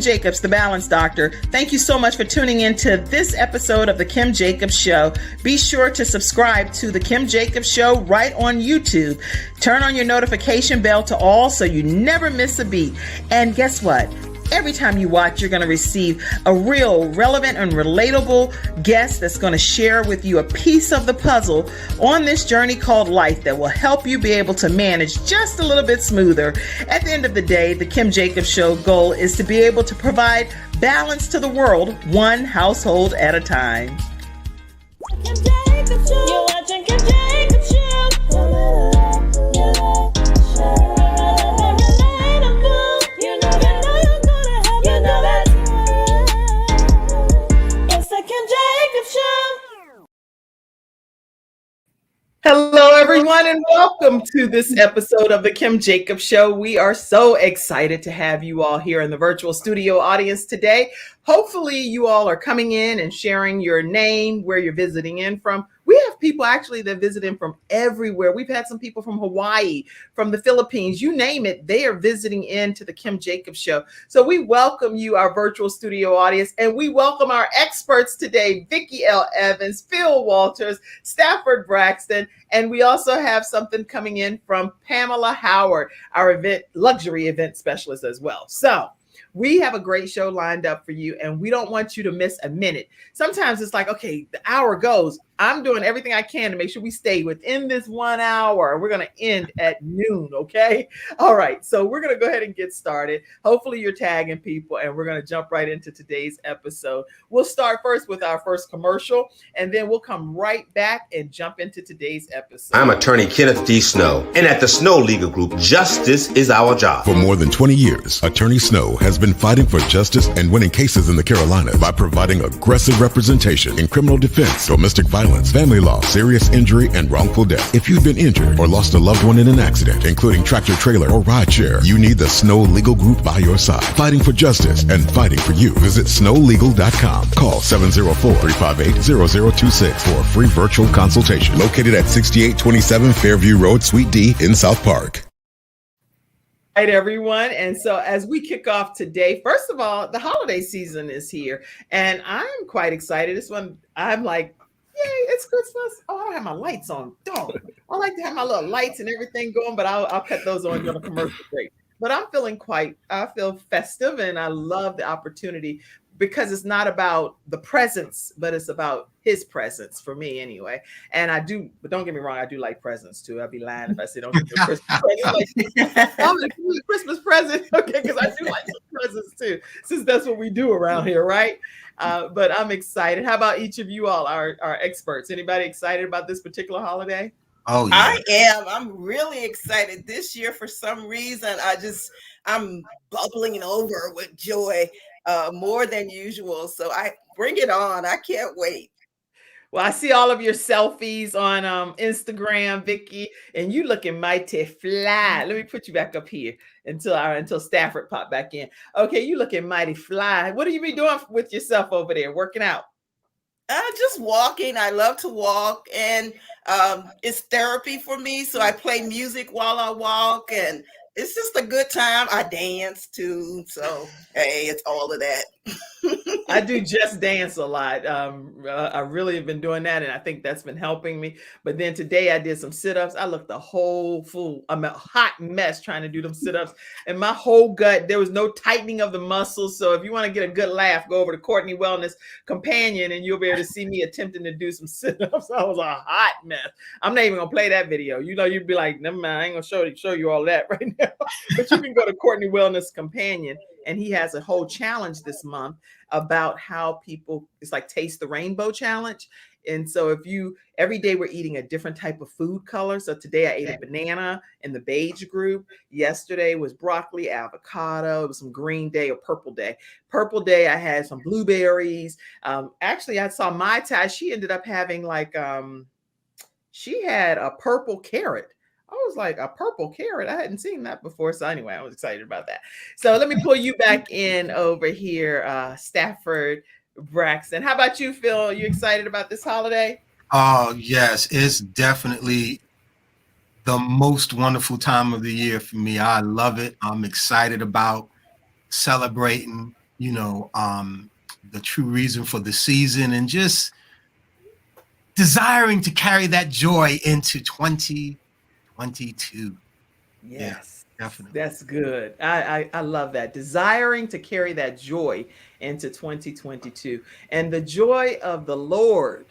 Jacobs, the Balance Doctor. Thank you so much for tuning in to this episode of The Kim Jacobs Show. Be sure to subscribe to The Kim Jacobs Show right on YouTube. Turn on your notification bell to all so you never miss a beat. And guess what? Every time you watch, you're going to receive a real relevant and relatable guest that's going to share with you a piece of the puzzle on this journey called life that will help you be able to manage just a little bit smoother. At the end of the day, the Kim Jacobs Show goal is to be able to provide balance to the world, one household at a time. Kim Jacobs Show. You're watching Kim Jacobs Show. Hello, everyone, and welcome to this episode of the Kim Jacobs Show. We are so excited to have you all here in the virtual studio audience today. Hopefully, you all are coming in and sharing your name, where you're visiting in from. We have people actually that visit in from everywhere. We've had some people from Hawaii, from the Philippines, you name it. They are visiting into the Kim Jacobs Show. So we welcome you, our virtual studio audience, and we welcome our experts today, Vicki L. Evans, Phil Walters, Stafford Braxton, and we also have something coming in from Pamela Howard, our luxury event specialist as well. So we have a great show lined up for you, and we don't want you to miss a minute. Sometimes it's like, okay, the hour goes. I'm doing everything I can to make sure we stay within this 1 hour. We're going to end at noon, okay? All right, so we're going to go ahead and get started. Hopefully you're tagging people, and we're going to jump right into today's episode. We'll start first with our first commercial, and then we'll come right back and jump into today's episode. I'm attorney Kenneth D. Snow, and at the Snow Legal Group, justice is our job. For more than 20 years, Attorney Snow has been fighting for justice and winning cases in the Carolinas by providing aggressive representation in criminal defense, domestic violence, family law, serious injury, and wrongful death. If you've been injured or lost a loved one in an accident, including tractor trailer or rideshare, you need the Snow Legal Group by your side, fighting for justice and fighting for you. Visit snowlegal.com. Call 704-358-0026 for a free virtual consultation. Located at 6827 Fairview Road, Suite D in South Park. All right, everyone. And so as we kick off today, first of all, the holiday season is here, and I'm quite excited. This one, I'm like, yay, it's Christmas. Oh, I don't have my lights on. Don't. I like to have my little lights and everything going, but I'll cut those on during a commercial break. But I feel festive, and I love the opportunity because it's not about the presents, but it's about his presence for me anyway. And but don't get me wrong, I do like presents too. I'd be lying if I say don't get me a Christmas present. I'm like, a Christmas present, okay, because I do like some presents too, since that's what we do around here, right? But I'm excited. How about each of you all, our experts? Anybody excited about this particular holiday? Oh, yeah. I am. I'm really excited this year. For some reason, I'm bubbling over with joy more than usual. So I bring it on. I can't wait. Well, I see all of your selfies on Instagram, Vicki, and you looking mighty fly. Let me put you back up here until Stafford pop back in. Okay, you looking mighty fly. What do you be doing with yourself over there? Working out? Just walking. I love to walk, and it's therapy for me. So I play music while I walk, and it's just a good time. I dance too. So, hey, it's all of that. I do just dance a lot. I really have been doing that, and I think that's been helping me. But then today I did some sit-ups. I looked a whole fool. I'm a hot mess trying to do them sit-ups, and my whole gut, there was no tightening of the muscles. So if you want to get a good laugh, go over to Courtney Wellness Companion, and you'll be able to see me attempting to do some sit-ups. I was a hot mess. I'm not even gonna play that video. You know, you'd be like, never mind, I ain't gonna show you all that right now. But you can go to Courtney Wellness Companion, and he has a whole challenge this month about how people, it's like Taste the Rainbow Challenge. And so every day we're eating a different type of food color. So today I ate a banana in the beige group. Yesterday was broccoli, avocado. It was some green day or purple day. Purple day, I had some blueberries. Actually, I saw Mai Tai. She ended up having she had a purple carrot. I was like, a purple carrot? I hadn't seen that before. So anyway, I was excited about that. So let me pull you back in over here, Stafford Braxton. How about you, Phil? You excited about this holiday? Oh, yes. It's definitely the most wonderful time of the year for me. I love it. I'm excited about celebrating the true reason for the season, and just desiring to carry that joy into 2022. Yes, Definitely. that's good. I love that. Desiring to carry that joy into 2022. And the joy of the Lord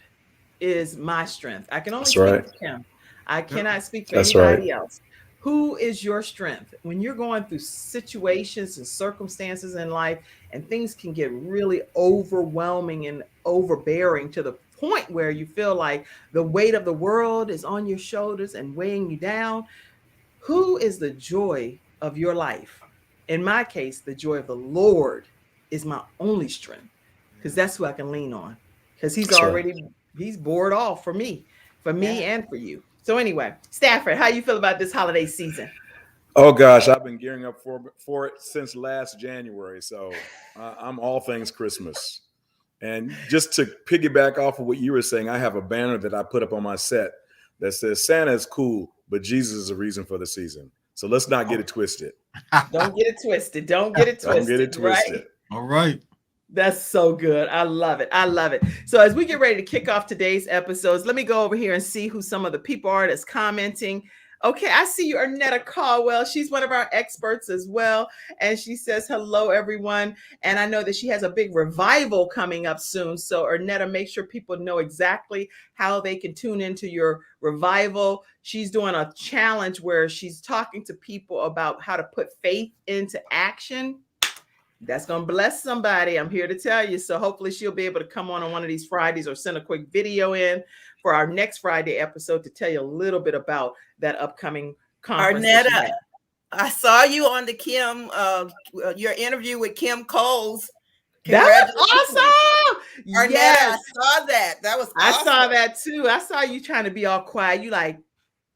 is my strength. I can only That's speak right. for Kim. I cannot speak for That's right. anybody else. Who is your strength? When you're going through situations and circumstances in life, and things can get really overwhelming and overbearing to the point where you feel like the weight of the world is on your shoulders and weighing you down, who is the joy of your life? In my case, the joy of the Lord is my only strength, because that's who I can lean on, because he's That's right. already he's bored off for me Yeah. and for you. So anyway, Stafford, how you feel about this holiday season? Oh gosh, I've been gearing up for it since last January. So I'm all things Christmas. And just to piggyback off of what you were saying, I have a banner that I put up on my set that says Santa is cool, but Jesus is the reason for the season. So let's not get it twisted. Don't get it twisted. Don't get it twisted. Don't get it twisted. Right? All right. That's so good. I love it. I love it. So as we get ready to kick off today's episodes, let me go over here and see who some of the people are that's commenting. Okay, I see you, Arnetta Caldwell. She's one of our experts as well. And she says, hello, everyone. And I know that she has a big revival coming up soon. So Arnetta, make sure people know exactly how they can tune into your revival. She's doing a challenge where she's talking to people about how to put faith into action. That's going to bless somebody. I'm here to tell you. So hopefully she'll be able to come on one of these Fridays or send a quick video in for our next Friday episode to tell you a little bit about that upcoming conference. Arnetta, I saw you on the Kim, your interview with Kim Coles. That was awesome. Arnetta, Yes. I saw that. That was awesome. I saw that too. I saw you trying to be all quiet. You like,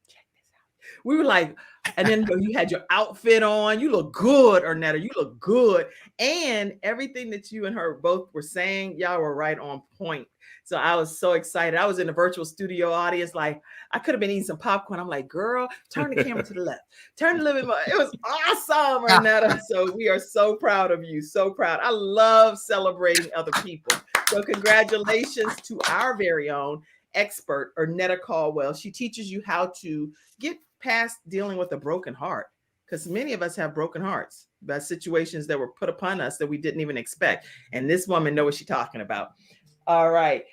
check this out. We were like, and then you had your outfit on. You look good, Arnetta. You look good. And everything that you and her both were saying, y'all were right on point. So I was so excited. I was in the virtual studio audience. Like, I could have been eating some popcorn. I'm like, girl, turn the camera to the left. Turn a little bit more. It was awesome, Arnetta. So we are so proud of you. So proud. I love celebrating other people. So congratulations to our very own expert, Arnetta Caldwell. She teaches you how to get past dealing with a broken heart, because many of us have broken hearts about situations that were put upon us that we didn't even expect. And this woman knows what she's talking about. All right.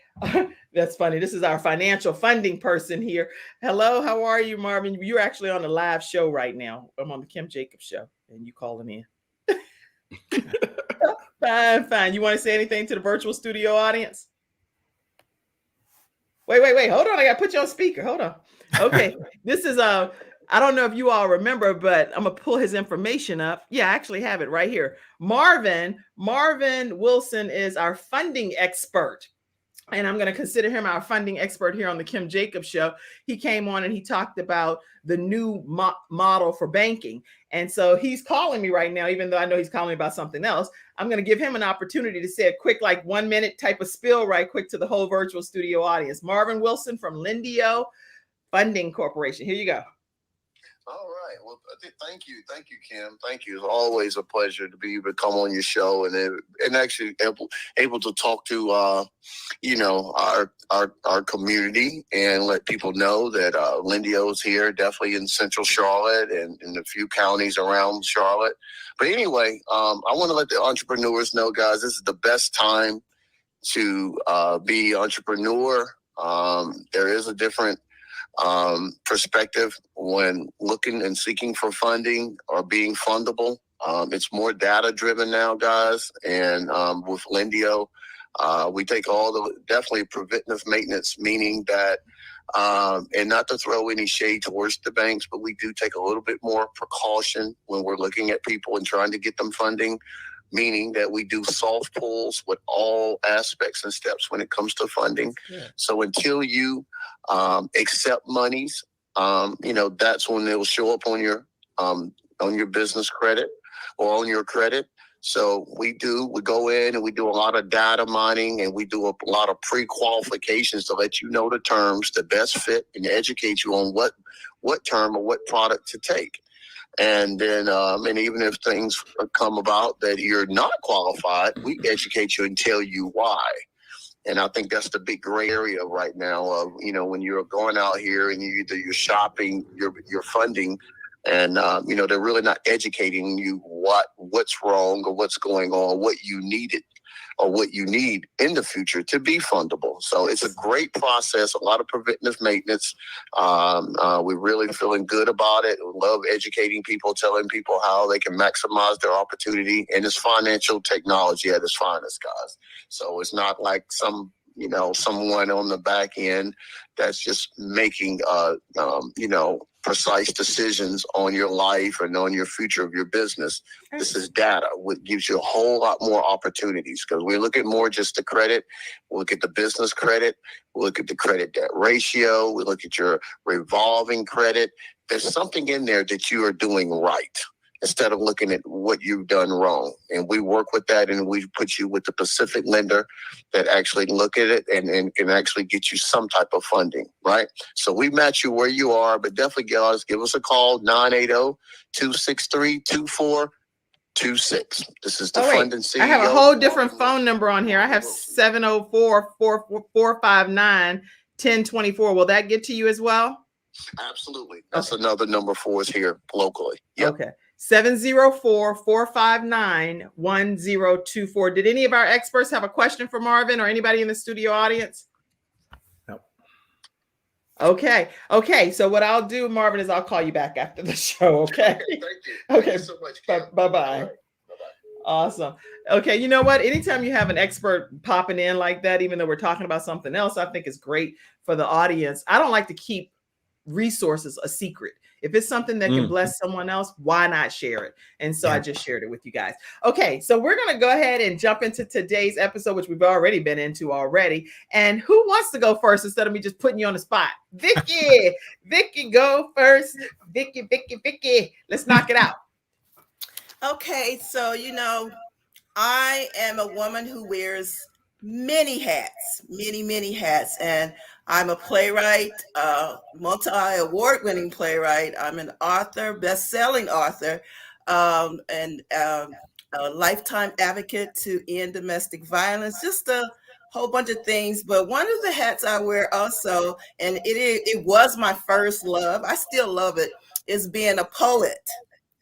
That's funny. This is our financial funding person here. Hello, how are you, Marvin? You're actually on a live show right now. I'm on the Kim Jacobs show, and you calling in. Fine. You want to say anything to the virtual studio audience? Wait. Hold on. I got to put you on speaker. Hold on. Okay. This is I don't know if you all remember, but I'm going to pull his information up. Yeah, I actually have it right here. Marvin Wilson is our funding expert. And I'm going to consider him our funding expert here on the Kim Jacobs show. He came on and he talked about the new model for banking. And so he's calling me right now, even though I know he's calling me about something else. I'm going to give him an opportunity to say a quick, like 1 minute type of spill right quick to the whole virtual studio audience. Marvin Wilson from Lindio Funding Corporation. Here you go. All right. Well, thank you, Kim. Thank you. It's always a pleasure to be able to come on your show and actually able to talk to our community and let people know that Lindio is here, definitely in Central Charlotte and in a few counties around Charlotte. But anyway, I want to let the entrepreneurs know, guys, this is the best time to be an entrepreneur. There is a different perspective when looking and seeking for funding or being fundable. It's more data driven now, guys. And with Lindio, we take all the definitely preventive maintenance, meaning that, and not to throw any shade towards the banks, but we do take a little bit more precaution when we're looking at people and trying to get them funding, meaning that we do soft pulls with all aspects and steps when it comes to funding. Yeah. So until you accept monies, that's when they'll show up on your business credit or on your credit. So we go in and we do a lot of data mining, and we do a lot of pre-qualifications to let you know the terms, the best fit, and educate you on what term or what product to take. And then, and even if things come about that you're not qualified, we educate you and tell you why. And I think that's the big gray area right now of, when you're going out here and you're shopping, you're funding, and, they're really not educating you what's wrong or what's going on, what you needed or what you need in the future to be fundable. So it's a great process, a lot of preventative maintenance. We're really feeling good about it. We love educating people, telling people how they can maximize their opportunity. And it's financial technology at its finest, guys. So it's not like someone on the back end that's just making, precise decisions on your life and on your future of your business. This is data, which gives you a whole lot more opportunities, because we look at more just the credit. We look at the business credit. We look at the credit debt ratio. We look at your revolving credit. There's something in there that you are doing right, instead of looking at what you've done wrong. And we work with that, and we put you with the Pacific lender that actually look at it and can actually get you some type of funding, right? So we match you where you are, but definitely guys, give us a call, 980-263-2426. This is the Funding CEO. I have a whole different phone number on here. I have 704-459-1024. Will that get to you as well? Absolutely. That's another number for us here locally. Yep. Okay. 704-459-1024. Did any of our experts have a question for Marvin or anybody in the studio audience? No. Okay. So what I'll do, Marvin, is I'll call you back after the show. Okay. Thank you. Okay. Thank you so much. Bye-bye. Bye-bye. Awesome. Okay. You know what? Anytime you have an expert popping in like that, even though we're talking about something else, I think it's great for the audience. I don't like to keep resources a secret. If it's something that can bless someone else, why not share it? And so I just shared it with you guys. Okay, so we're going to go ahead and jump into today's episode, which we've already been into already. And who wants to go first instead of me just putting you on the spot? Vicky, Vicky, go first. Vicky, let's knock it out. Okay, so I am a woman who wears many hats, many hats, and I'm a playwright, multi-award-winning playwright. I'm an author, best-selling author, and a lifetime advocate to end domestic violence. Just a whole bunch of things. But one of the hats I wear also, and it was my first love, I still love it, is being a poet.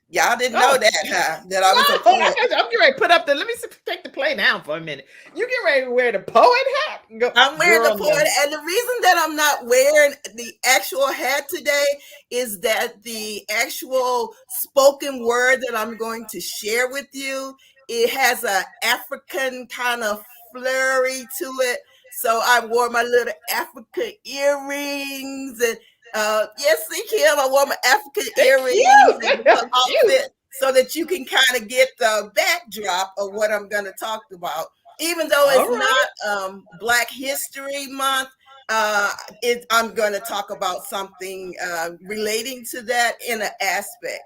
Y'all didn't know that, huh? That I was a poet. I'm getting ready to put up let me take the play down for a minute. You get ready to wear the poet hat? I'm wearing the poet, and the reason that I'm not wearing the actual hat today is that the actual spoken word that I'm going to share with you, it has an African kind of flurry to it. So I wore my little African earrings and yes, see, Kim, I wore my African earrings and outfit so that you can kind of get the backdrop of what I'm going to talk about. Even though it's not Black History Month, I'm going to talk about something relating to that in an aspect.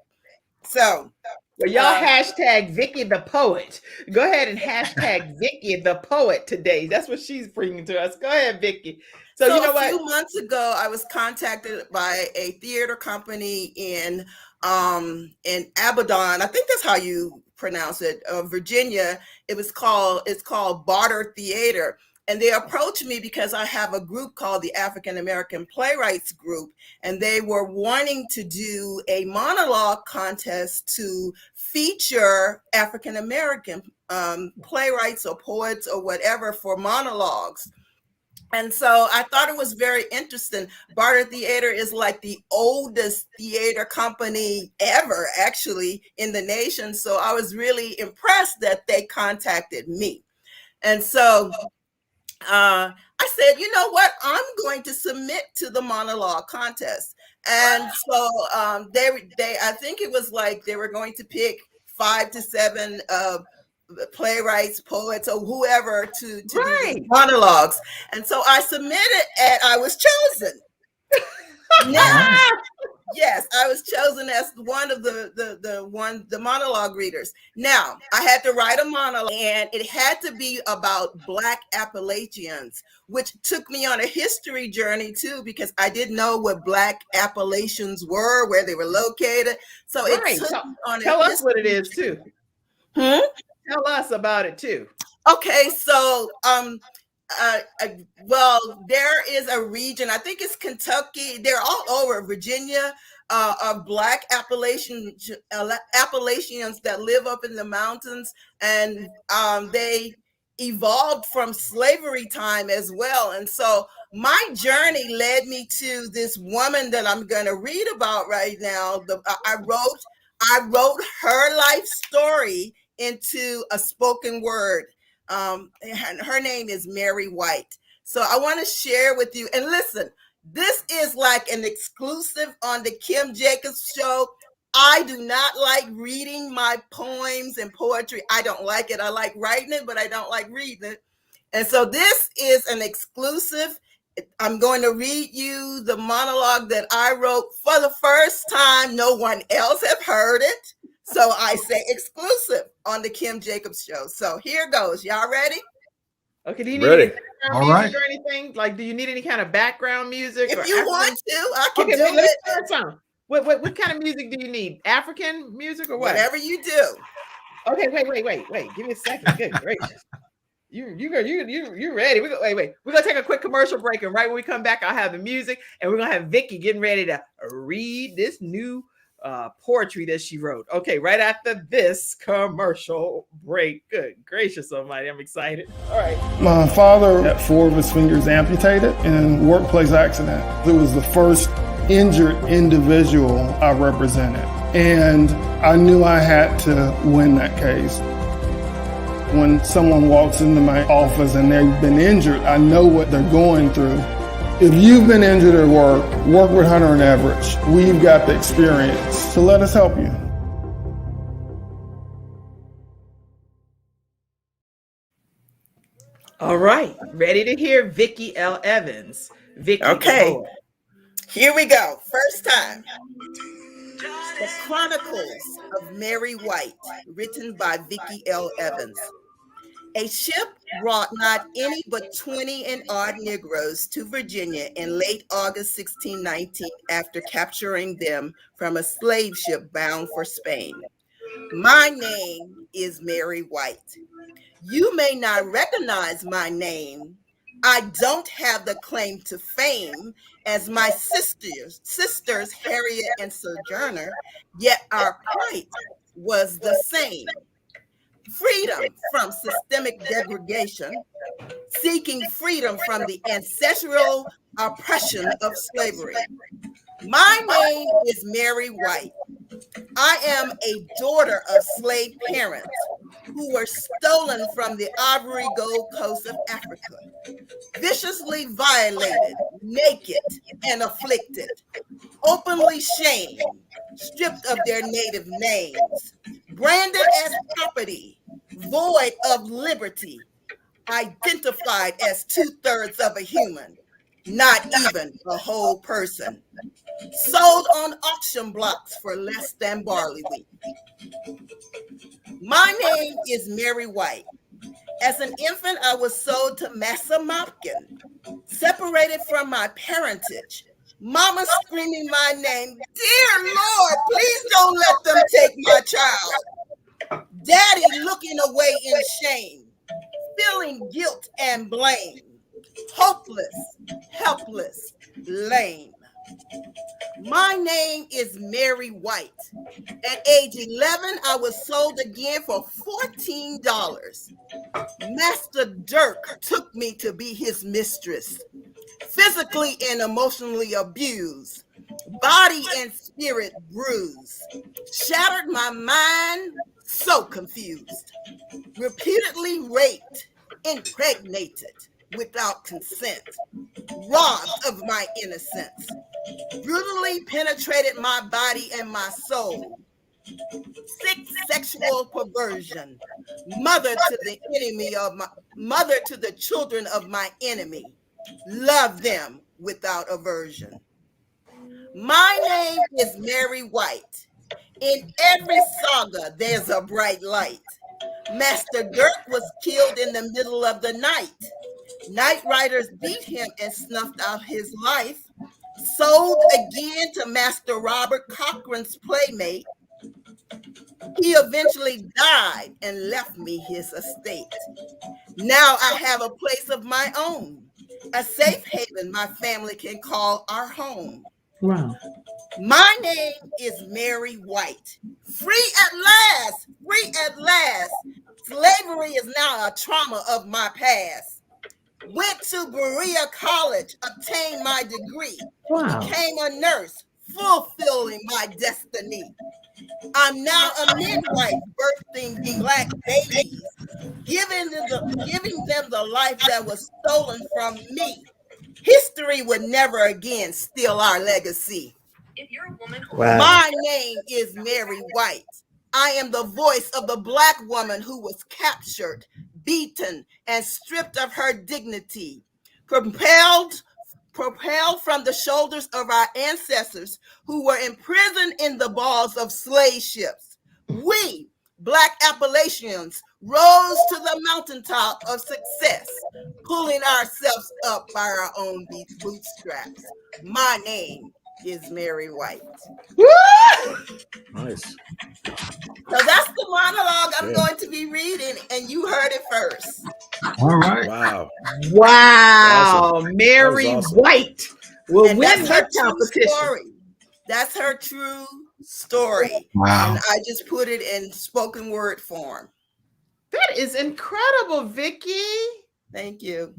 So, well, y'all hashtag Vicky the Poet. Go ahead and hashtag Vicky the Poet today. That's what she's bringing to us. Go ahead, Vicky. So you know what? A few months ago, I was contacted by a theater company in Abaddon. I think that's how you pronounce it, Virginia. It's called Barter Theater. And they approached me because I have a group called the African American Playwrights Group, and they were wanting to do a monologue contest to feature African American playwrights or poets or whatever for monologues. And so I thought it was very interesting. Barter Theater is like the oldest theater company ever, actually, in the nation. So I was really impressed that they contacted me. And so I said, you know what? I'm going to submit to the monologue contest. And so I think it was like they were going to pick 5 to 7 playwrights, poets, or whoever to do these monologues. And so I submitted and I was chosen. Yes, I was chosen as one of the monologue readers. Now, I had to write a monologue, and it had to be about Black Appalachians, which took me on a history journey too, because I didn't know what Black Appalachians were, where they were located. So it Right. took me on a Tell us history. what it is too. Hmm? Tell us about it too. Okay, so well, there is a region, I think it's Kentucky, they're all over Virginia, of Black Appalachians that live up in the mountains, and they evolved from slavery time as well. And so my journey led me to this woman that I'm going to read about right now. I wrote her life story into a spoken word. And her name is Mary White. So I want to share with you. And listen, this is like an exclusive on the Kim Jacobs Show. I do not like reading my poems and poetry. I don't like it. I like writing it, but I don't like reading it. And so this is an exclusive. I'm going to read you the monologue that I wrote for the first time. No one else have heard it. So I say exclusive on the Kim Jacobs Show. So here goes. Y'all ready? Okay. Do you need Ready. any background All music right. or anything? Like, do you need any kind of background music? If or you African- want to, I can Okay, do wait, let me it. start some. What kind of music do you need? African music or what? Whatever you do. Okay, wait. Give me a second. Good gracious. You ready? Wait. We're gonna take a quick commercial break, and right when we come back, I'll have the music, and we're gonna have Vicky getting ready to read this new poetry that she wrote. Okay, right after this commercial break. Good gracious almighty, I'm excited. All right. My father had 4 of his fingers amputated in a workplace accident. It was the first injured individual I represented, and I knew I had to win that case. When someone walks into my office and they've been injured, I know what they're going through. If you've been injured at work with Hunter and Average. We've got the experience, so let us help you. All right, ready to hear Vicky L. Evans. Vicky, Okay. go. Here we go. First time. The Chronicles of Mary White, written by Vicky L. Evans. A ship brought not any but 20 and odd Negroes to Virginia in late August 1619 after capturing them from a slave ship bound for Spain. My name is Mary White. You may not recognize my name. I don't have the claim to fame as my sisters Harriet and Sojourner, yet our plight was the same. Freedom from systemic degradation, seeking freedom from the ancestral oppression of slavery. My name is Mary White. I am a daughter of slave parents who were stolen from the Ivory Gold Coast of Africa, viciously violated, naked, and afflicted, openly shamed, stripped of their native names, branded as property, void of liberty, identified as 2/3 of a human, not even a whole person, sold on auction blocks for less than barley wheat. My name is Mary White. As an infant, I was sold to Massa Mopkin, separated from my parentage. Mama screaming my name, "Dear Lord, please don't let them take my child." Daddy looking away in shame, feeling guilt and blame, hopeless, helpless, lame. My name is Mary White. At age 11, I was sold again for $14. Master Dirk took me to be his mistress, physically and emotionally abused, body and spirit bruised, shattered my mind, so confused, repeatedly raped, impregnated without consent, robbed of my innocence, brutally penetrated my body and my soul, sick sexual perversion, mother to the children of my enemy, love them without aversion. My name is Mary White. In every saga, there's a bright light. Master Dirk was killed in the middle of the night. Night riders beat him and snuffed out his life. Sold again to Master Robert Cochrane's playmate. He eventually died and left me his estate. Now I have a place of my own, a safe haven my family can call our home. Wow. My name is Mary White. Free at last, free at last. Slavery is now a trauma of my past. Went to Berea College, obtained my degree. Wow. Became a nurse, fulfilling my destiny. I'm now a midwife, birthing Black babies, giving them the life that was stolen from me. History would never again steal our legacy. If you're a woman, Wow. My name is Mary White. I am the voice of the Black woman who was captured, beaten, and stripped of her dignity, propelled from the shoulders of our ancestors who were imprisoned in the balls of slave ships. We, Black Appalachians, rose to the mountaintop of success, pulling ourselves up by our own bootstraps. My name is Mary White. Nice. So that's the monologue I'm Yeah. going to be reading, and you heard it first. All right. Wow. Wow. Awesome. Mary That was awesome. White will And win that's her this true competition. story. That's her true story. Wow. And I just put it in spoken word form. That is incredible, Vicky. Thank you.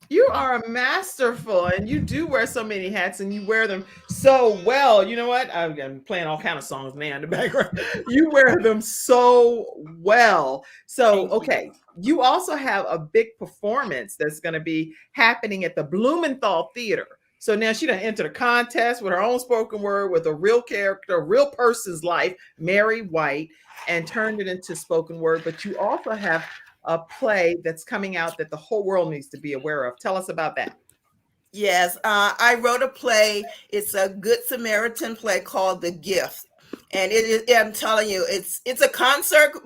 You are masterful, and you do wear so many hats, and you wear them so well. You know what? I'm playing all kind of songs now in the background. You wear them so well. So, okay, you also have a big performance that's going to be happening at the Blumenthal Theater. So now she done entered a contest with her own spoken word with a real character, a real person's life, Mary White, and turned it into spoken word. But you also have a play that's coming out that the whole world needs to be aware of. Tell us about that. Yes, I wrote a play. It's a Good Samaritan play called The Gift. And it is, I'm telling you, it's a concert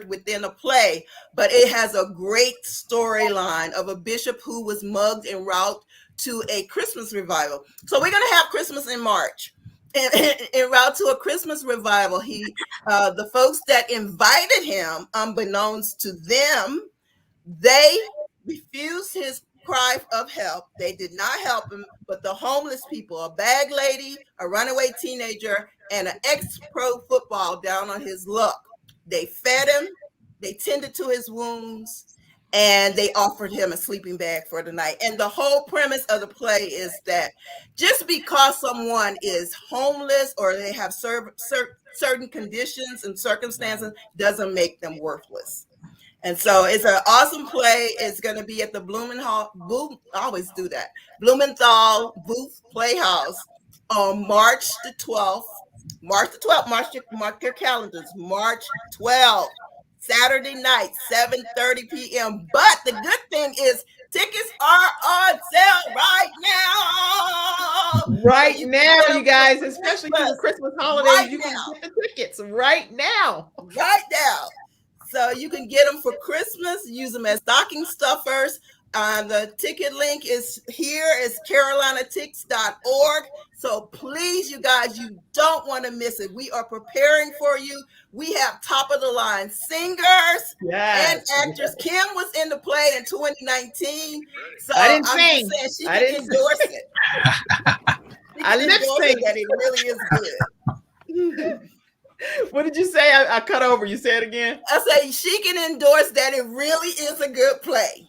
within a play, but it has a great storyline of a bishop who was mugged en route to a Christmas revival. So we're going to have Christmas in March. And en route to a Christmas revival, the folks that invited him, unbeknownst to them, they refused his cry of help. They did not help him, but the homeless people, a bag lady, a runaway teenager, and an ex-pro football down on his luck, they fed him, they tended to his wounds, and they offered him a sleeping bag for the night. And the whole premise of the play is that just because someone is homeless or they have certain conditions and circumstances doesn't make them worthless. And so it's an awesome play. It's going to be at the Blumenthal Booth Playhouse on March the 12th. Mark your calendars. March 12th. Saturday night, 7:30 p.m. But the good thing is tickets are on sale right now. Right So now, you guys, especially for the Christmas holidays, right you can now. get the tickets right now. Right now. So you can get them for Christmas, use them as stocking stuffers. The ticket link is here. It's carolinatix.org. So please, you guys, you don't want to miss it. We are preparing for you. We have top of the line singers and actors. Kim was in the play in 2019. So I didn't I'm sing. just saying she I can didn't endorse it. She I can lip endorse sync. it that it really is good. What did you say? I cut over. You say it again? I say she can endorse that it really is a good play.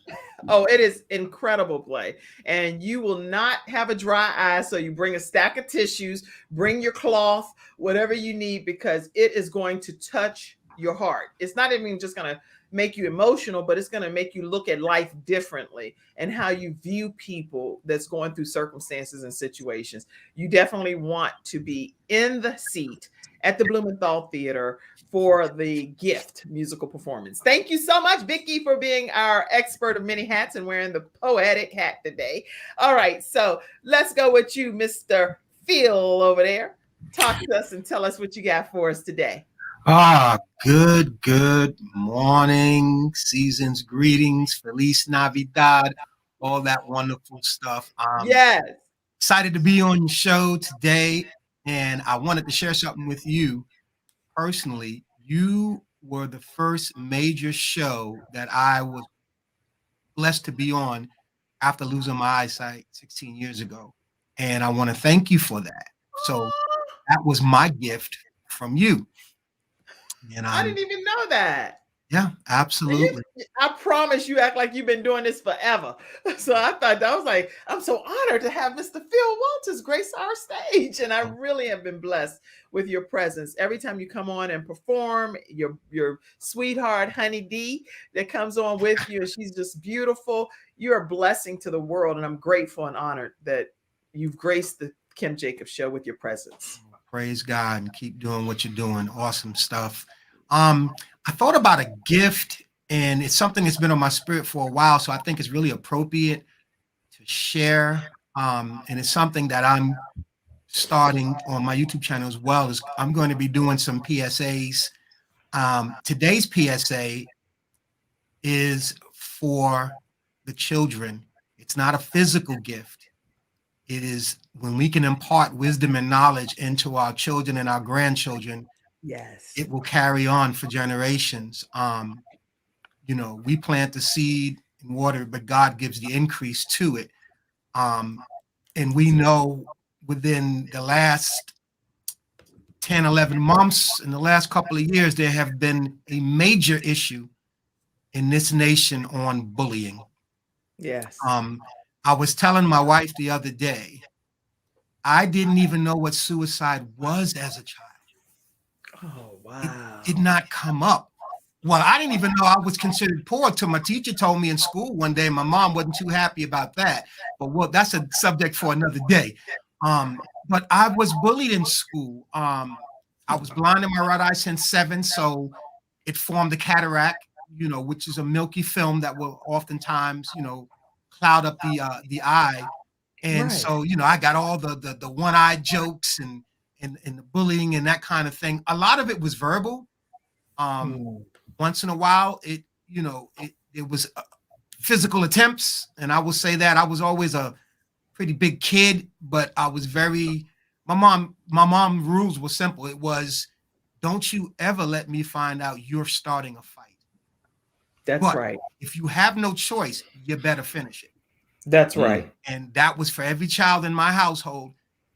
Oh, it is incredible play. And you will not have a dry eye. So you bring a stack of tissues, bring your cloth, whatever you need, because it is going to touch your heart. It's not even just going to make you emotional, but it's going to make you look at life differently and how you view people that's going through circumstances and situations. You definitely want to be in the seat at the Blumenthal Theater for the Gift musical performance. Thank you so much, Vicki, for being our expert of many hats and wearing the poetic hat today. All right, so let's go with you, Mr. Phil over there. Talk to us and tell us what you got for us today. Good morning, season's greetings, Feliz Navidad, all that wonderful stuff. Yes. Excited to be on your show today, and I wanted to share something with you personally. You were the first major show that I was blessed to be on after losing my eyesight 16 years ago, and I want to thank you for that. So that was my gift from you. And I didn't even know that. yeah, absolutely. I promise you act like you've been doing this forever. So I thought that was like, I'm so honored to have Mr. Phil Walters grace our stage. And I really have been blessed with your presence. Every time you come on and perform, your sweetheart, Honey D, that comes on with you, and she's just beautiful. You're a blessing to the world. And I'm grateful and honored that you've graced the Kim Jacobs Show with your presence. Praise God and keep doing what you're doing. Awesome stuff. I thought about a gift, and it's something that's been on my spirit for a while, so I think it's really appropriate to share. And it's something that I'm starting on my YouTube channel as well. Is I'm going to be doing some PSAs. Today's PSA is for the children. It's not a physical gift. It is when we can impart wisdom and knowledge into our children and our grandchildren. Yes. It will carry on for generations. We plant the seed and water, but God gives the increase to it. And we know within the last 10, 11 months, in the last couple of years, there have been a major issue in this nation on bullying. Yes. I was telling my wife the other day, I didn't even know what suicide was as a child. Oh, wow. It did not come up. Well, I didn't even know I was considered poor till my teacher told me in school one day. My mom wasn't too happy about that. But that's a subject for another day. But I was bullied in school. I was blind in my right eye since 7, so it formed a cataract, which is a milky film that will oftentimes, cloud up the eye. And Right. so, I got all the one-eyed jokes and the bullying and that kind of thing. A lot of it was verbal. Once in a while, it was physical attempts. And I will say that I was always a pretty big kid, but I was my mom rules were simple. It was, don't you ever let me find out you're starting a fight. That's right. If you have no choice, you better finish it. That's right. And that was for every child in my household.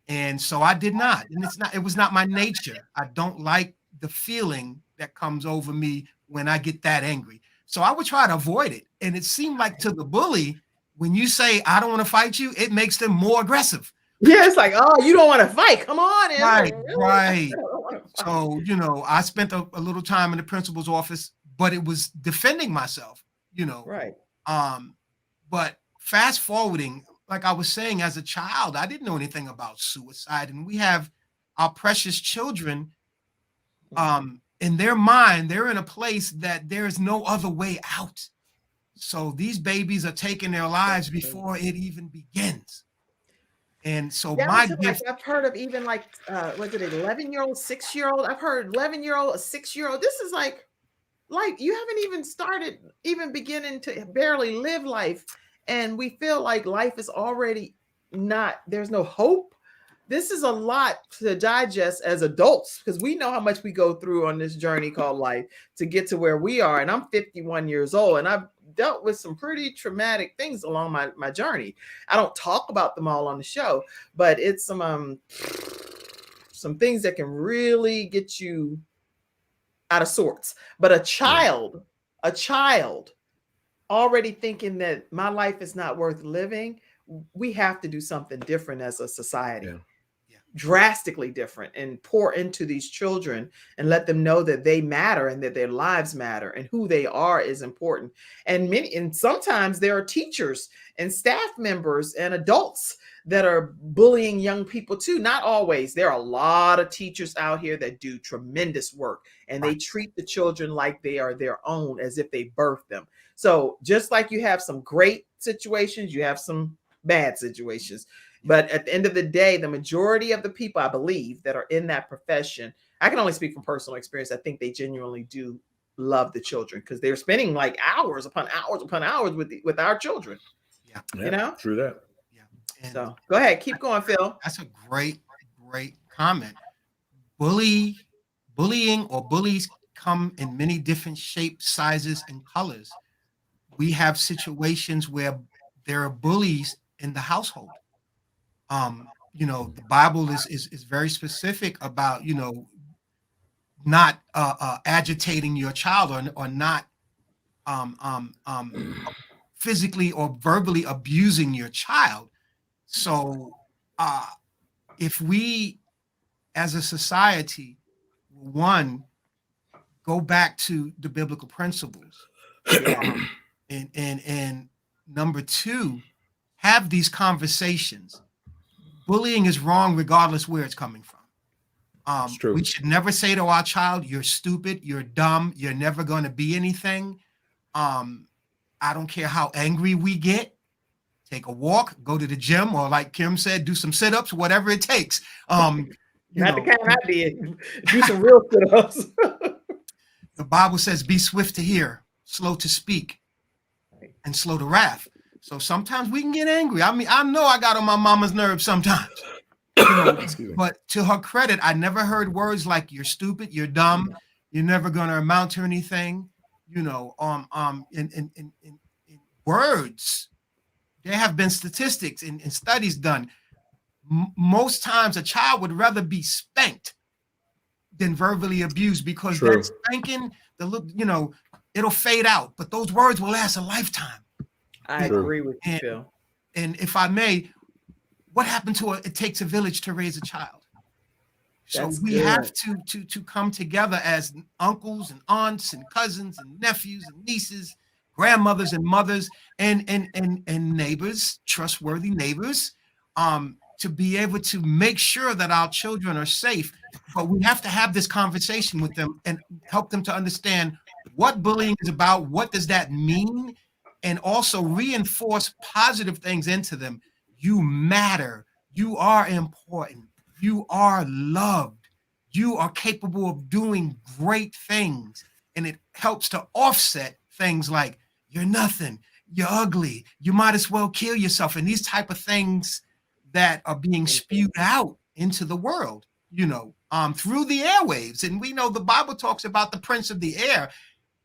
And so I did not. And it was not my nature. I don't like the feeling that comes over me when I get that angry. So I would try to avoid it. And it seemed like to the bully, when you say, I don't want to fight you, it makes them more aggressive. Yeah, it's like, oh, you don't want to fight. Come on. Right, Really? right. So, I spent a little time in the principal's office, but it was defending myself, Right. But fast forwarding, like I was saying, as a child, I didn't know anything about suicide. And we have our precious children, in their mind, they're in a place that there is no other way out. So these babies are taking their lives before it even begins. And so my gift, I've heard of even was it an 11-year-old, 6-year-old? I've heard 11-year-old, a 6-year-old. This is like you haven't even started, even beginning to barely live life. And we feel like life is already there's no hope. This is a lot to digest as adults, because we know how much we go through on this journey called life to get to where we are. And I'm 51 years old, and I've dealt with some pretty traumatic things along my journey. I don't talk about them all on the show, but it's some things that can really get you out of sorts. But a child already thinking that my life is not worth living, we have to do something different as a society. drastically different and pour into these children and let them know that they matter and that their lives matter and who they are is important. And sometimes there are teachers and staff members and adults that are bullying young people too. Not always. There are a lot of teachers out here that do tremendous work, and they treat the children like they are their own, as if they birthed them. So just like you have some great situations, you have some bad situations. But at the end of the day, the majority of the people, I believe, that are in that profession, I can only speak from personal experience. I think they genuinely do love the children, because they're spending like hours upon hours with our children. Yeah. You know? True that. Yeah. And So go ahead, keep going, Phil. that's a great comment. Bullying or bullies come in many different shapes, sizes, and colors. We have situations where there are bullies in the household. The Bible is very specific about, not agitating your child, or not physically or verbally abusing your child. So if we as a society, one, go back to the biblical principles, and number two, have these conversations. Bullying is wrong regardless where it's coming from. It's true. We should never say to our child, "You're stupid, you're dumb, you're never going to be anything." I don't care how angry we get. Take a walk, go to the gym, or like Kim said, do some sit-ups, whatever it takes. Not the kind I did. Do some real sit-ups. The Bible says, "Be swift to hear, slow to speak, and slow to wrath." So sometimes we can get angry. I mean, I know I got on my mama's nerves sometimes. But to her credit, I never heard words like "you're stupid, you're dumb, you're never going to amount to anything." In words, there have been statistics and studies done. Most times, a child would rather be spanked than verbally abused, because True. that spanking, it'll fade out, but those words will last a lifetime. I agree with you, Phil. And if I may, what happened to it takes a village to raise a child. So we have to come together as uncles and aunts and cousins and nephews and nieces, grandmothers and mothers, and neighbors, trustworthy neighbors, to be able to make sure that our children are safe. But we have to have this conversation with them and help them to understand what bullying is about, what does that mean, and also reinforce positive things into them. You matter. You are important. You are loved. You are capable of doing great things. And it helps to offset things like, "You're nothing, you're ugly, you might as well kill yourself," and these type of things that are being spewed out into the world, through the airwaves. And we know the Bible talks about the prince of the air.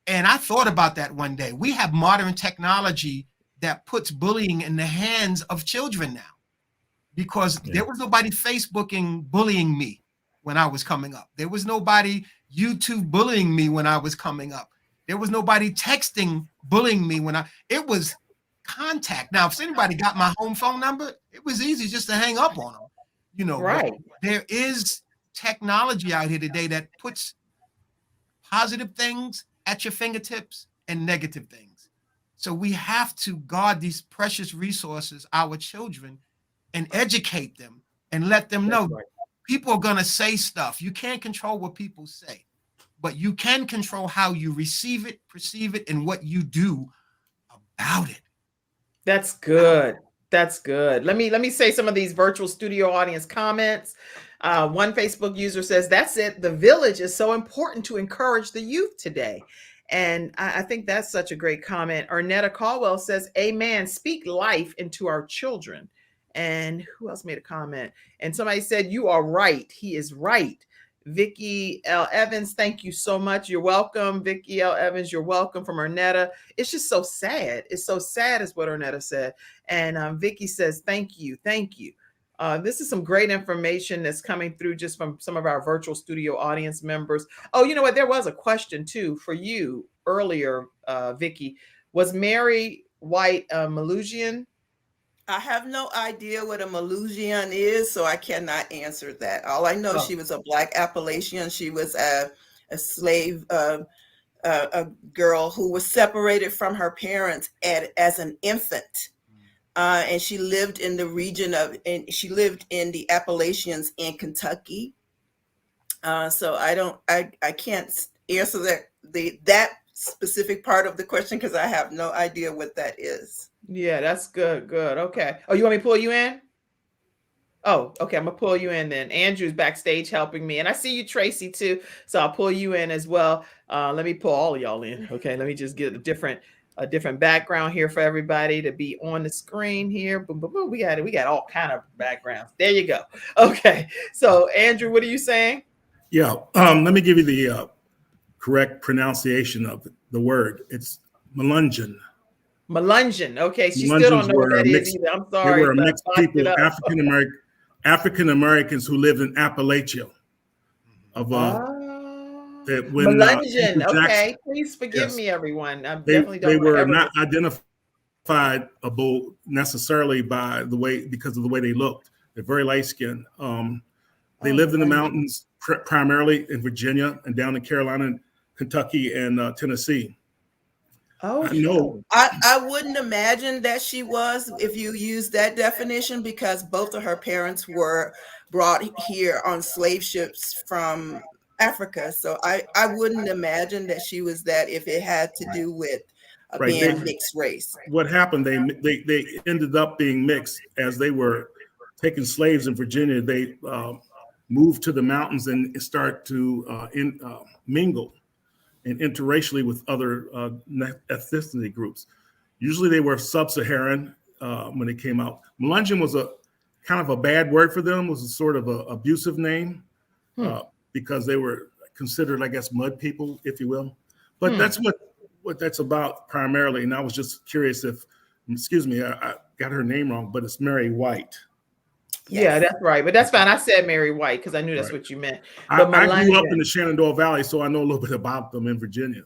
And I thought about that one day. We have modern technology that puts bullying in the hands of children now, because there was nobody Facebooking bullying me when I was coming up. There was nobody YouTube bullying me when I was coming up. There was nobody texting bullying me it was contact. Now, if anybody got my home phone number, it was easy just to hang up on them. Right. There is technology out here today that puts positive things at your fingertips and negative things. So we have to guard these precious resources, our children, and educate them and let them know people are going to say stuff. You can't control what people say, but you can control how you receive it, perceive it, and what you do about it. That's good. That's good. Let me say some of these virtual studio audience comments. One Facebook user says, "That's it. The village is so important to encourage the youth today." And I think that's such a great comment. Arnetta Caldwell says, "Amen. Speak life into our children." And who else made a comment? And somebody said, "You are right. He is right." Vicky L. Evans, thank you so much. You're welcome. Vicky L. Evans, you're welcome, from Arnetta. It's just so sad. It's so sad is what Arnetta said. And Vicky says, "Thank you. Thank you." This is some great information that's coming through just from some of our virtual studio audience members. Oh, you know what? There was a question too for you earlier, Vicky. Was Mary White Malusian? I have no idea what a Melusian is, so I cannot answer that. All I know, Oh. she was a Black Appalachian. She was a slave, a girl who was separated from her parents as an infant. And she lived in the region and she lived in the Appalachians in Kentucky. So I can't answer that specific part of the question because I have no idea what that is. Yeah, that's good. Good. Okay. Oh, you want me to pull you in? Oh, okay. I'm gonna pull you in then. Andrew's backstage helping me, and I see you, Tracy, too. So I'll pull you in as well. Let me pull all of y'all in. Okay. Let me just get a different background here for everybody to be on the screen here. Boom, boom, boom. We got all kind of backgrounds. There you go. Okay. So Andrew, what are you saying? Yeah. Let me give you the correct pronunciation of the word. It's Melungeon. Melungeon. Okay. She still don't know what that is either. I'm sorry. They were a mixed people, African Americans who lived in Appalachia. Melungeon. Okay. Please forgive me, everyone. I definitely don't. They were not identifiable necessarily because of the way they looked. They're very light skinned. They lived in the mountains, primarily in Virginia and down in Carolina, Kentucky, and Tennessee. Oh, no. I wouldn't imagine that she was, if you use that definition, because both of her parents were brought here on slave ships from Africa. So I wouldn't imagine that she was that if it had to do with being mixed race. What happened, they ended up being mixed as they were taking slaves in Virginia. They moved to the mountains and start to mingle and interracially with other ethnicity groups. Usually they were sub-Saharan when it came out. Melungeon was a kind of a bad word for them, was a sort of an abusive name because they were considered, I guess, mud people, if you will. But that's what that's about primarily. And I was just curious if, excuse me, I got her name wrong, but it's Mary White. Yes. Yeah, that's right. But that's fine. I said Mary White because I knew that's what you meant. But I grew up in the Shenandoah Valley, so I know a little bit about them in Virginia.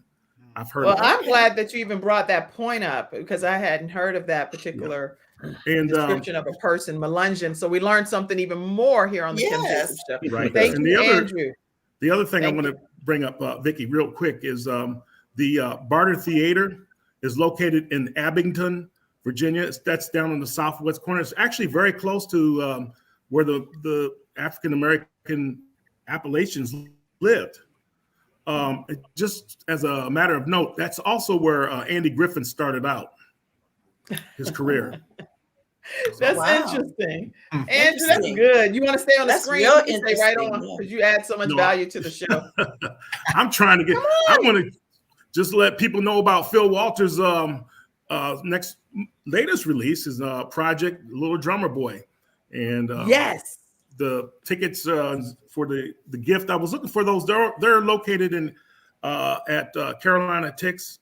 I've heard. Well, I'm glad that you even brought that point up because I hadn't heard of that particular description of a person, Melungeon. So we learned something even more here on the Kim Jacobs Show. Right. Thank you, Andrew. The other thing I want to bring up, Vicki, real quick, is the Barter Theater is located in Abington, Virginia. That's down in the southwest corner. It's actually very close to where the African American Appalachians lived. Just as a matter of note, that's also where Andy Griffin started out his career. That's interesting. Andrew, that's good. You want to stay on the screen? You stay right on because you add so much value to the show. I'm trying to I want to just let people know about Phil Walters' next latest release is project Little Drummer Boy. And yes, the tickets for the gift, I was looking for those. They're located in at CarolinaTix.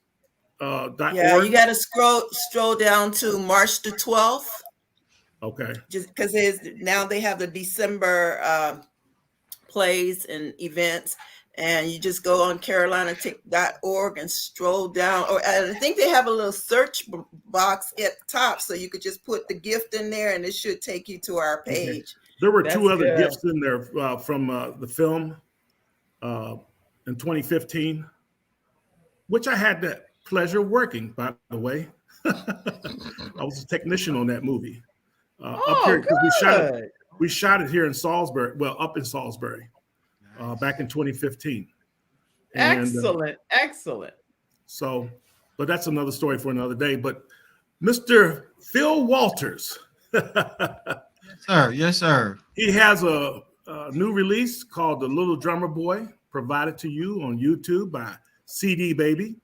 Yeah, you got to stroll down to March the 12th. Okay. Just because now they have the December plays and events, and you just go on CarolinaTix.org and stroll down. Or I think they have a little search box at the top, so you could just put the gift in there, and it should take you to our page. Okay. There were two other gifts in there from the film in 2015, which I had the pleasure of working, by the way. I was a technician on that movie. Up here, because we shot it here in Salisbury, up in Salisbury, back in 2015. And, excellent. So, but that's another story for another day. But Mr. Phil Walters. Yes, sir. He has a new release called The Little Drummer Boy, provided to you on YouTube by CD Baby.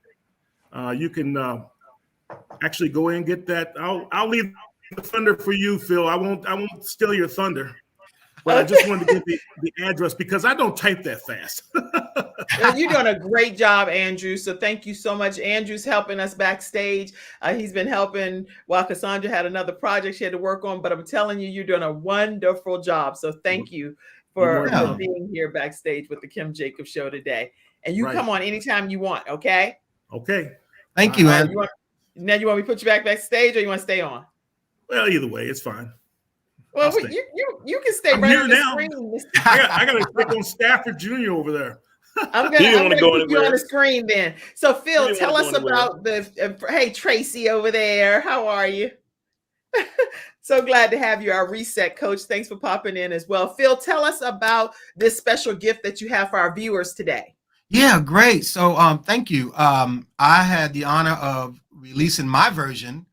You can actually go in and get that. I'll leave the thunder for you, Phil. I won't steal your thunder. But I just wanted to get the address because I don't type that fast. You're doing a great job, Andrew. So thank you so much. Andrew's helping us backstage. He's been helping while Cassandra had another project she had to work on. But I'm telling you, you're doing a wonderful job. So thank you for being here backstage with the Kim Jacobs Show today. And you come on anytime you want, okay? Okay. Thank you, man. Now you want me to put you back backstage or you want to stay on? Well, either way, it's fine. Well, you can stay I'm right here on the now. screen. I got to click on Stafford Jr. over there. I'm He didn't gonna want to go keep you on anywhere. the screen then. So Phil, didn't tell wanna us go anywhere. about hey Tracy over there. How are you? So glad to have you, our reset coach. Thanks for popping in as well. Phil, tell us about this special gift that you have for our viewers today. Yeah, great. So thank you. I had the honor of releasing my version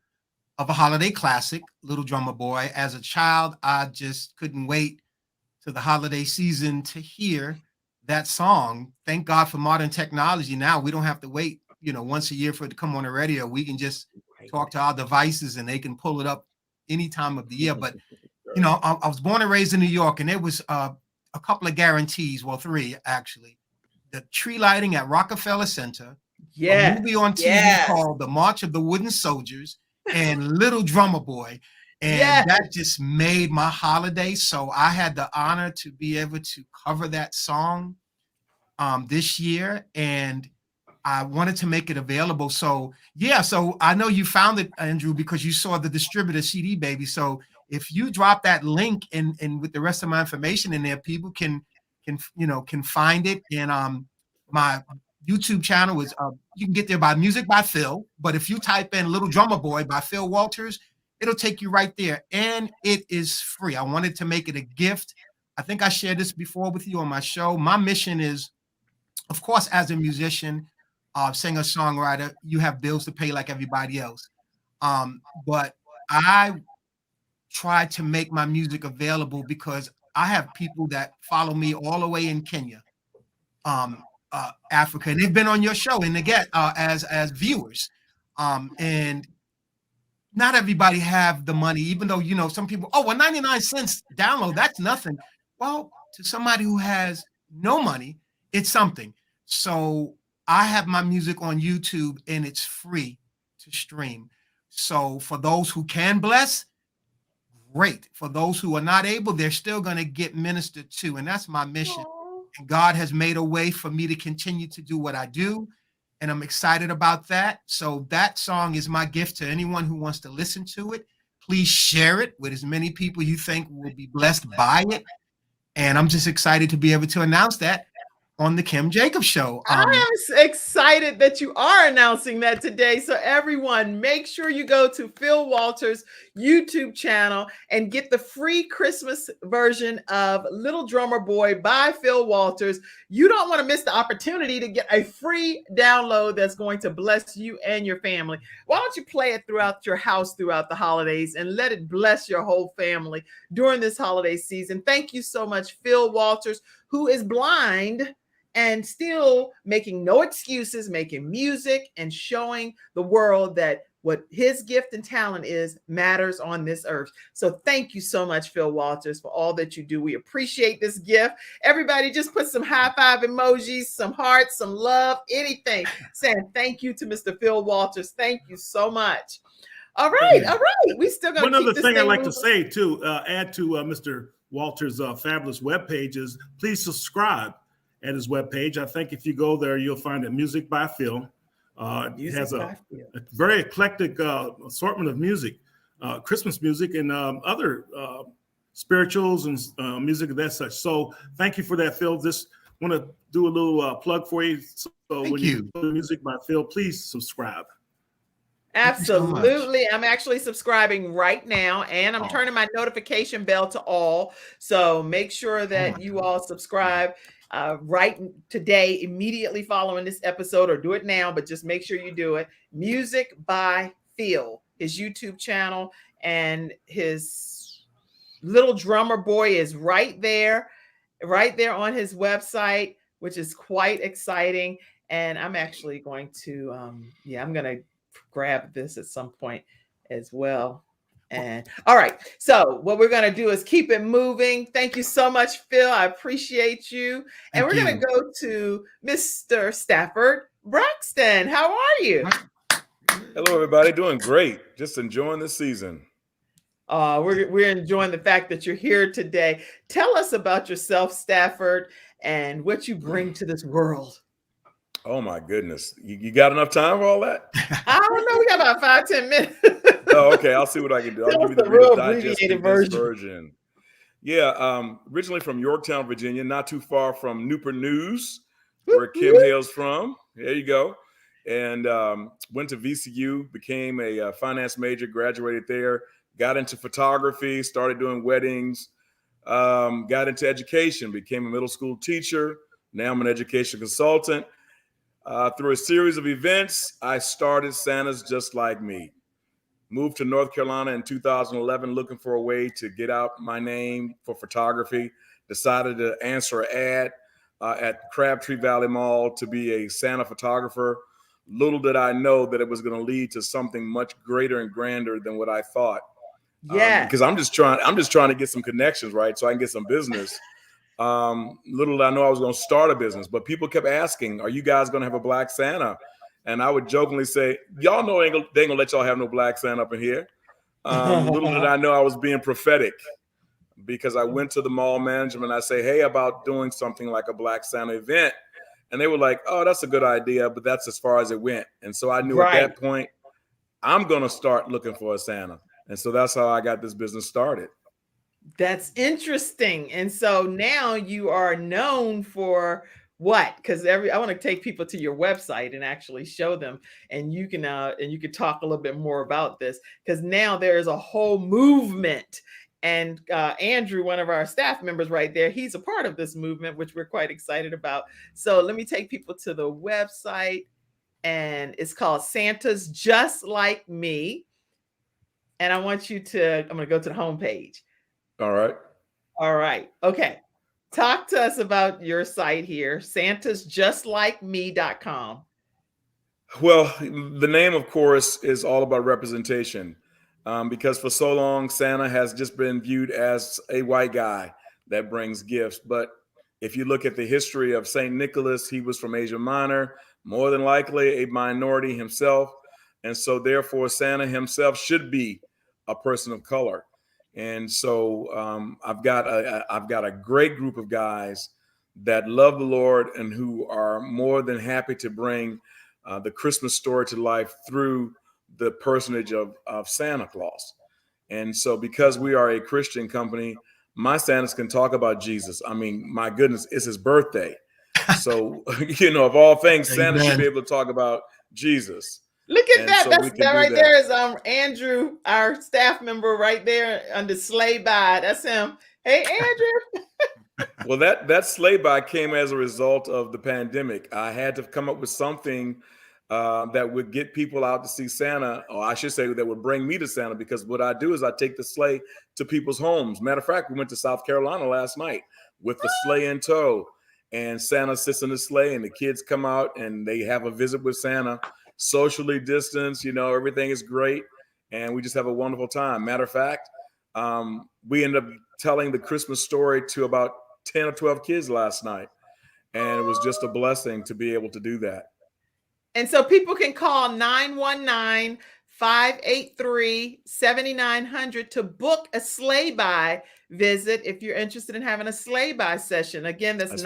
of a holiday classic, Little Drummer Boy. As a child, I just couldn't wait to the holiday season to hear that song. Thank God for modern technology. Now we don't have to wait, once a year for it to come on the radio. We can just talk to our devices and they can pull it up any time of the year. But I was born and raised in New York, and there was a couple of guarantees. Well, three actually. The tree lighting at Rockefeller Center, a movie on TV called The March of the Wooden Soldiers, and Little Drummer Boy. And that just made my holiday. So I had the honor to be able to cover that song this year. And I wanted to make it available. So so I know you found it, Andrew, because you saw the distributor CD Baby. So if you drop that link and with the rest of my information in there, people can find it. And my YouTube channel is you can get there by Music by Phil. But if you type in Little Drummer Boy by Phil Walters, it'll take you right there, and it is free. I wanted to make it a gift. I think I shared this before with you on my show. My mission is, of course, as a musician, singer, songwriter, you have bills to pay like everybody else. But I try to make my music available because I have people that follow me all the way in Kenya, Africa, and they've been on your show and they get as viewers. And not everybody have the money, even though, some people, 99 cents download, that's nothing. Well, to somebody who has no money, it's something. So I have my music on YouTube and it's free to stream. So for those who can bless, great. For those who are not able, they're still going to get ministered to. And that's my mission. And God has made a way for me to continue to do what I do. And I'm excited about that. So that song is my gift to anyone who wants to listen to it. Please share it with as many people you think will be blessed by it. And I'm just excited to be able to announce that on the Kim Jacobs Show. I am excited that you are announcing that today. So everyone, make sure you go to Phil Walters' YouTube channel and get the free Christmas version of Little Drummer Boy by Phil Walters. You don't want to miss the opportunity to get a free download that's going to bless you and your family. Why don't you play it throughout your house throughout the holidays and let it bless your whole family during this holiday season. Thank you so much, Phil Walters, who is blind and still making no excuses, making music and showing the world that what his gift and talent is matters on this earth. So thank you so much, Phil Walters, for all that you do. We appreciate this gift. Everybody just put some high five emojis, some hearts, some love, anything, saying thank you to Mr. Phil Walters. Thank you so much. All right. We still got one other thing I'd like to say too, add to Mr. Walters' fabulous webpage is please subscribe at his webpage. I think if you go there, you'll find it Music by Phil. It has a very eclectic assortment of music, Christmas music and other spirituals and music of that such. So thank you for that, Phil. Just want to do a little plug for you. So when you go to Music by Phil, please subscribe. Absolutely. I'm actually subscribing right now, and I'm turning my notification bell to all. So make sure that you all subscribe right today, immediately following this episode, or do it now, but just make sure you do it. Music by Phil, his YouTube channel, and his Little Drummer Boy is right there on his website, which is quite exciting. And I'm actually going to, I'm going to grab this at some point as well. And all right, so what we're going to do is keep it moving. Thank you so much, Phil. I appreciate you. And we're going to go to Mr. Stafford Braxton. How are you? Hello, everybody. Doing great. Just enjoying the season. We're enjoying the fact that you're here today. Tell us about yourself, Stafford, and what you bring to this world. Oh my goodness. You got enough time for all that? I don't know. We got about 5-10 minutes. Oh, okay. I'll see what I can do. I'll Tell give us you the the Reader's real Digest abbreviated condensed version. version. Yeah, originally from Yorktown, Virginia, not too far from Newport News, where Kim hails from. There you go. And went to VCU, became a finance major, graduated there, got into photography, started doing weddings, got into education, became a middle school teacher. Now I'm an education consultant. Through a series of events, I started Santa's Just Like Me. Moved to North Carolina in 2011 looking for a way to get out my name for photography. Decided to answer an ad at Crabtree Valley Mall to be a Santa photographer. Little did I know that it was going to lead to something much greater and grander than what I thought. Yeah. Because I'm just trying to get some connections, right? So I can get some business. Little did I know I was going to start a business, but people kept asking, "Are you guys going to have a Black Santa?" And I would jokingly say, "Y'all know they ain't gonna let y'all have no Black Santa up in here." Little did I know I was being prophetic, because I went to the mall management. I say, "Hey, about doing something like a Black Santa event," and they were like, "Oh, that's a good idea," but that's as far as it went. And so I knew at that point, I'm going to start looking for a Santa. And so that's how I got this business started. That's interesting. And so now you are known for what? Because I want to take people to your website and actually show them, and you can talk a little bit more about this, because now there is a whole movement. And Andrew, one of our staff members right there, he's a part of this movement, which we're quite excited about. So let me take people to the website, and it's called Santa's Just Like Me. And I'm going to go to the homepage. All right. All right. Okay. Talk to us about your site here, santasjustlikeme.com. Well, the name, of course, is all about representation, because for so long, Santa has just been viewed as a white guy that brings gifts. But if you look at the history of St. Nicholas, he was from Asia Minor, more than likely a minority himself. And so therefore, Santa himself should be a person of color. And so I've got a great group of guys that love the Lord and who are more than happy to bring the Christmas story to life through the personage of Santa Claus. And so because we are a Christian company, my Santas can talk about Jesus. I mean, my goodness, it's his birthday. So, of all things, Santa should be able to talk about Jesus. Look at that. So That right there is Andrew, our staff member right there under sleigh by. That's him. Hey, Andrew. Well, that sleigh by came as a result of the pandemic. I had to come up with something that would get people out to see Santa, or I should say that would bring me to Santa, because what I do is I take the sleigh to people's homes. Matter of fact, we went to South Carolina last night with the sleigh in tow, and Santa sits in the sleigh and the kids come out and they have a visit with Santa, socially distanced, everything is great. And we just have a wonderful time. Matter of fact, we ended up telling the Christmas story to about 10 or 12 kids last night. And it was just a blessing to be able to do that. And so people can call 919-583-7900 to book a sleigh by visit if you're interested in having a sleigh by session. Again, that's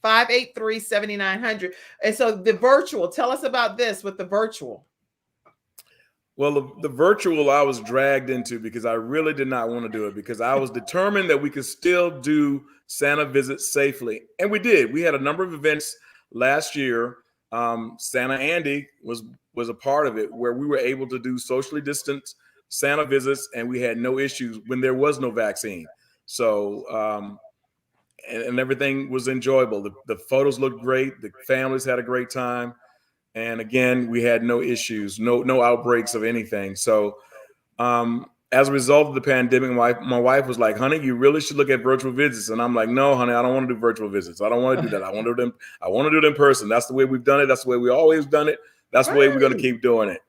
919-583-7900. And so the virtual, tell us about this with the virtual. Well, the virtual I was dragged into because I really did not want to do it, because I was determined that we could still do Santa visits safely. And we did. We had a number of events last year. Santa Andy was a part of it, where we were able to do socially distanced Santa visits, and we had no issues when there was no vaccine. So, and everything was enjoyable. The photos looked great. The families had a great time. And again, we had no issues, no outbreaks of anything. So as a result of the pandemic, my wife was like, "Honey, you really should look at virtual visits." And I'm like, "No, honey, I don't want to do virtual visits. I don't want to do that. I want to do it in person. That's the way we've done it. That's the way we always done it. That's the way we're going to keep doing it."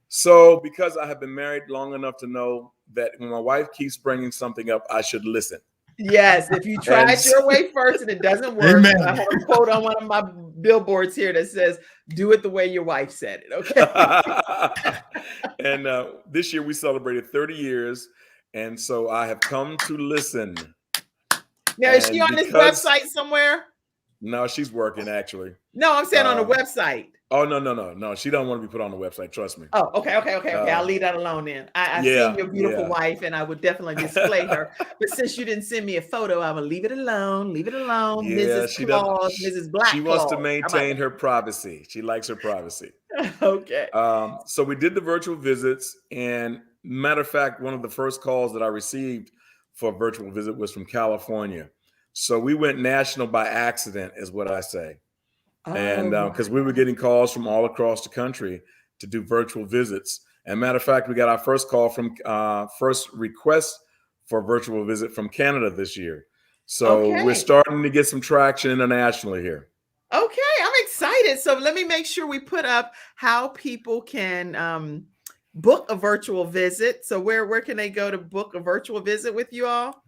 So because I have been married long enough to know that when my wife keeps bringing something up, I should listen. Yes, if you try it your way first and it doesn't work, Amen. I have a quote on one of my billboards here that says, "Do it the way your wife said it." Okay. And this year we celebrated 30 years. And so I have come to listen. Now, is she on this website somewhere? No, she's working actually. No, I'm saying on the website. Oh, no. She don't want to be put on the website. Trust me. Oh, okay. I'll leave that alone then. I seen your beautiful wife, and I would definitely display her. But since you didn't send me a photo, I'm gonna leave it alone. Leave it alone, Yeah, Mrs. she doesn't. Claus, Mrs. Black She wants to Claus. How about maintain her privacy. She likes her privacy. that? Okay. So we did the virtual visits, and matter of fact, one of the first calls that I received for a virtual visit was from California. So we went national by accident, is what I say. And because we were getting calls from all across the country to do virtual visits. And matter of fact, we got our first call from first request for a virtual visit from Canada this year. So we're starting to get some traction internationally here. Okay, I'm excited. So let me make sure we put up how people can book a virtual visit. So where can they go to book a virtual visit with you all?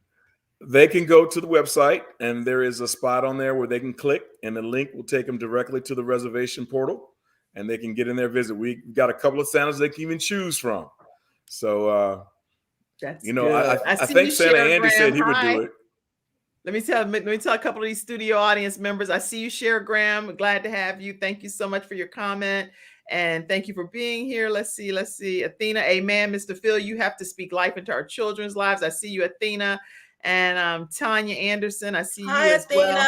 They can go to the website, and there is a spot on there where they can click, and the link will take them directly to the reservation portal, and they can get in their visit. We've got a couple of Santas they can even choose from. So, That's you know, good. I think Santa Andy said he would do it. Let me tell a couple of these studio audience members. I see you, Cher Graham. Glad to have you. Thank you so much for your comment. And thank you for being here. Let's see. Athena, amen. Mr. Phil, you have to speak life into our children's lives. I see you, Athena. And Tanya Anderson, I see you as Athena.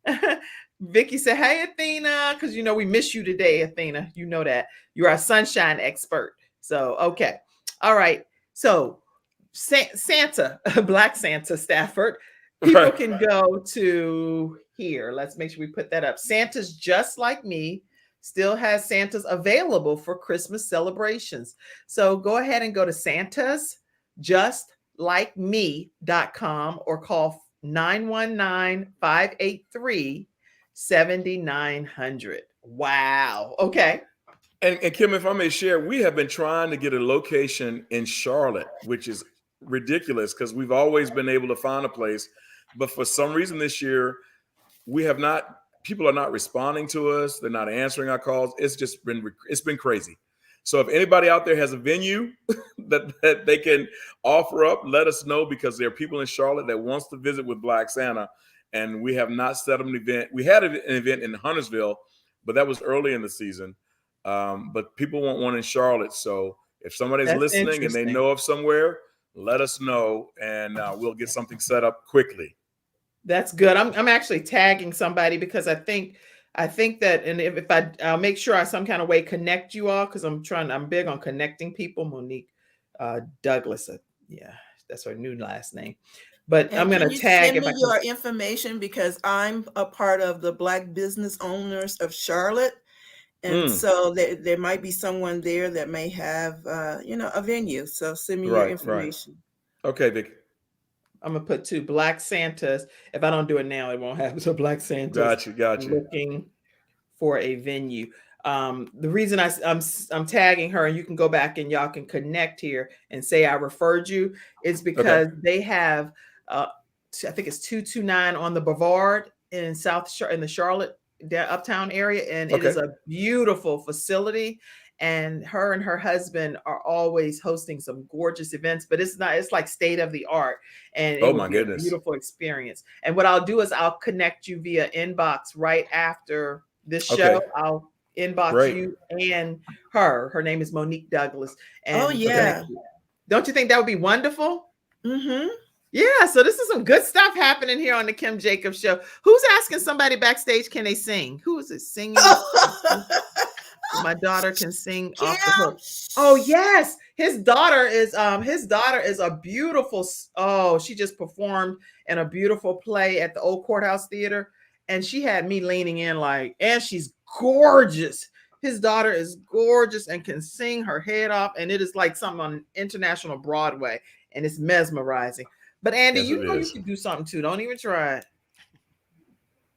Well. Vicky said, hey, Athena, because, you know, we miss you today, Athena. You know that. You're our sunshine expert. So, okay. All right. So, Santa, Black Santa Stafford, people can go to here. Let's make sure we put that up. Santa's Just Like Me still has Santas available for Christmas celebrations. So go ahead and go to santasjustlikeme.com or call 919-583-7900. Wow. Okay. And Kim, if I may share, we have been trying to get a location in Charlotte, which is ridiculous because we've always been able to find a place. But for some reason this year, people are not responding to us. They're not answering our calls. It's been crazy. So if anybody out there has a venue that they can offer up, let us know, because there are people in Charlotte that wants to visit with Black Santa, and we have not set up an event. We had an event in Huntersville, but that was early in the season. But people want one in Charlotte. So if somebody's listening and they know of somewhere, let us know, and we'll get something set up quickly. That's good. I'm actually tagging somebody because I think that, and if I'll make sure I some kind of way connect you all, because I'm big on connecting people. Monique Douglas, yeah, that's her new last name. But I'm going to tag send me your information, because I'm a part of the Black Business Owners of Charlotte. And so there might be someone there that may have, a venue. So send me your information. Right. Okay, Vicky. I'm going to put 2 Black Santas. If I don't do it now, it won't happen. So Black Santas. Got you. Looking for a venue. The reason I'm tagging her, and you can go back and y'all can connect here and say I referred you, is because they have, I think it's 229 on the Brevard in the Charlotte uptown area, and it is a beautiful facility, and her husband are always hosting some gorgeous events, but it's like state of the art, and it would be a beautiful experience. And what I'll do is I'll connect you via inbox right after this show. I'll inbox you and her name is Monique Douglas, and don't you think that would be wonderful? Yeah, so this is some good stuff happening here on the Kim Jacobs Show. Who's asking somebody backstage, can they sing? Who is it singing? My daughter can sing off the hook. Oh yes, his daughter is a beautiful. Oh, she just performed in a beautiful play at the Old Courthouse Theater, and she had me leaning in and she's gorgeous. His daughter is gorgeous and can sing her head off, and it is like something on international Broadway, and it's mesmerizing. But Andy, you can do something too. Don't even try it.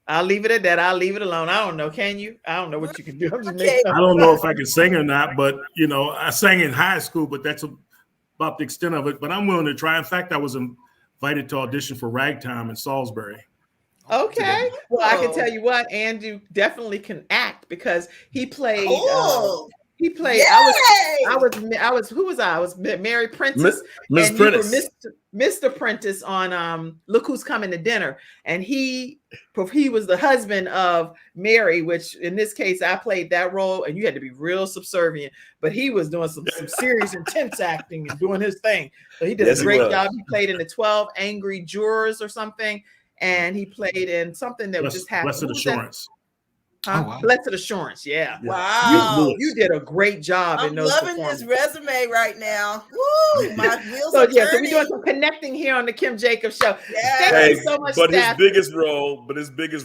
I'll leave it at that. I'll leave it alone. I don't know. Can you? I don't know what you can do. I'm just making I don't know if I can sing or not, but I sang in high school, but that's about the extent of it. But I'm willing to try. In fact, I was invited to audition for Ragtime in Salisbury. Okay. Well, I can tell you what, Andrew definitely can act, because he played He played. Yay! I was. Who was I? I was Mary Prentice, Miss and you were Prentice. Mr. Prentice on Look Who's Coming to Dinner, and he was the husband of Mary, which in this case I played that role, and you had to be real subservient. But he was doing some serious, intense acting and doing his thing. So he did Yes, a he great was. job. He played in the 12 Angry Jurors or something, and he played in something that just happened. Blessed Assurance. Huh? Oh, wow. Blessed Assurance, yeah. Wow. You did a great job in I'm those loving this performances. resume right now. Woo! My wheels So are yeah, so turning. we're doing some connecting here on the Kim Jacobs Show. Yes. Thank you so much, but his staff. biggest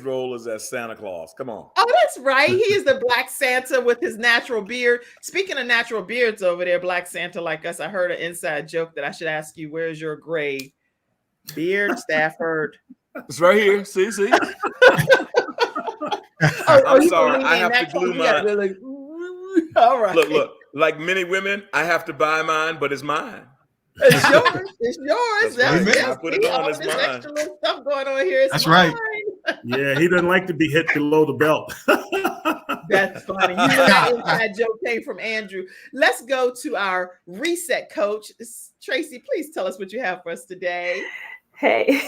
role is as Santa Claus. Come on. Oh, that's right. He is the Black Santa with his natural beard. Speaking of natural beards over there, Black Santa like us, I heard an inside joke that I should ask you, where's your gray beard, Stafford? It's right here. See. I'm sorry. I have to glue mine. Like, all right. Look. Like many women, I have to buy mine, but it's mine. It's yours. It's yours. That's right. Yes, I put it on. all It's this mine. extra little stuff going on here. That's right. Yeah, he doesn't like to be hit below the belt. That's funny. You know that inside joke came from Andrew. Let's go to our reset coach. Tracy, please tell us what you have for us today. Hey,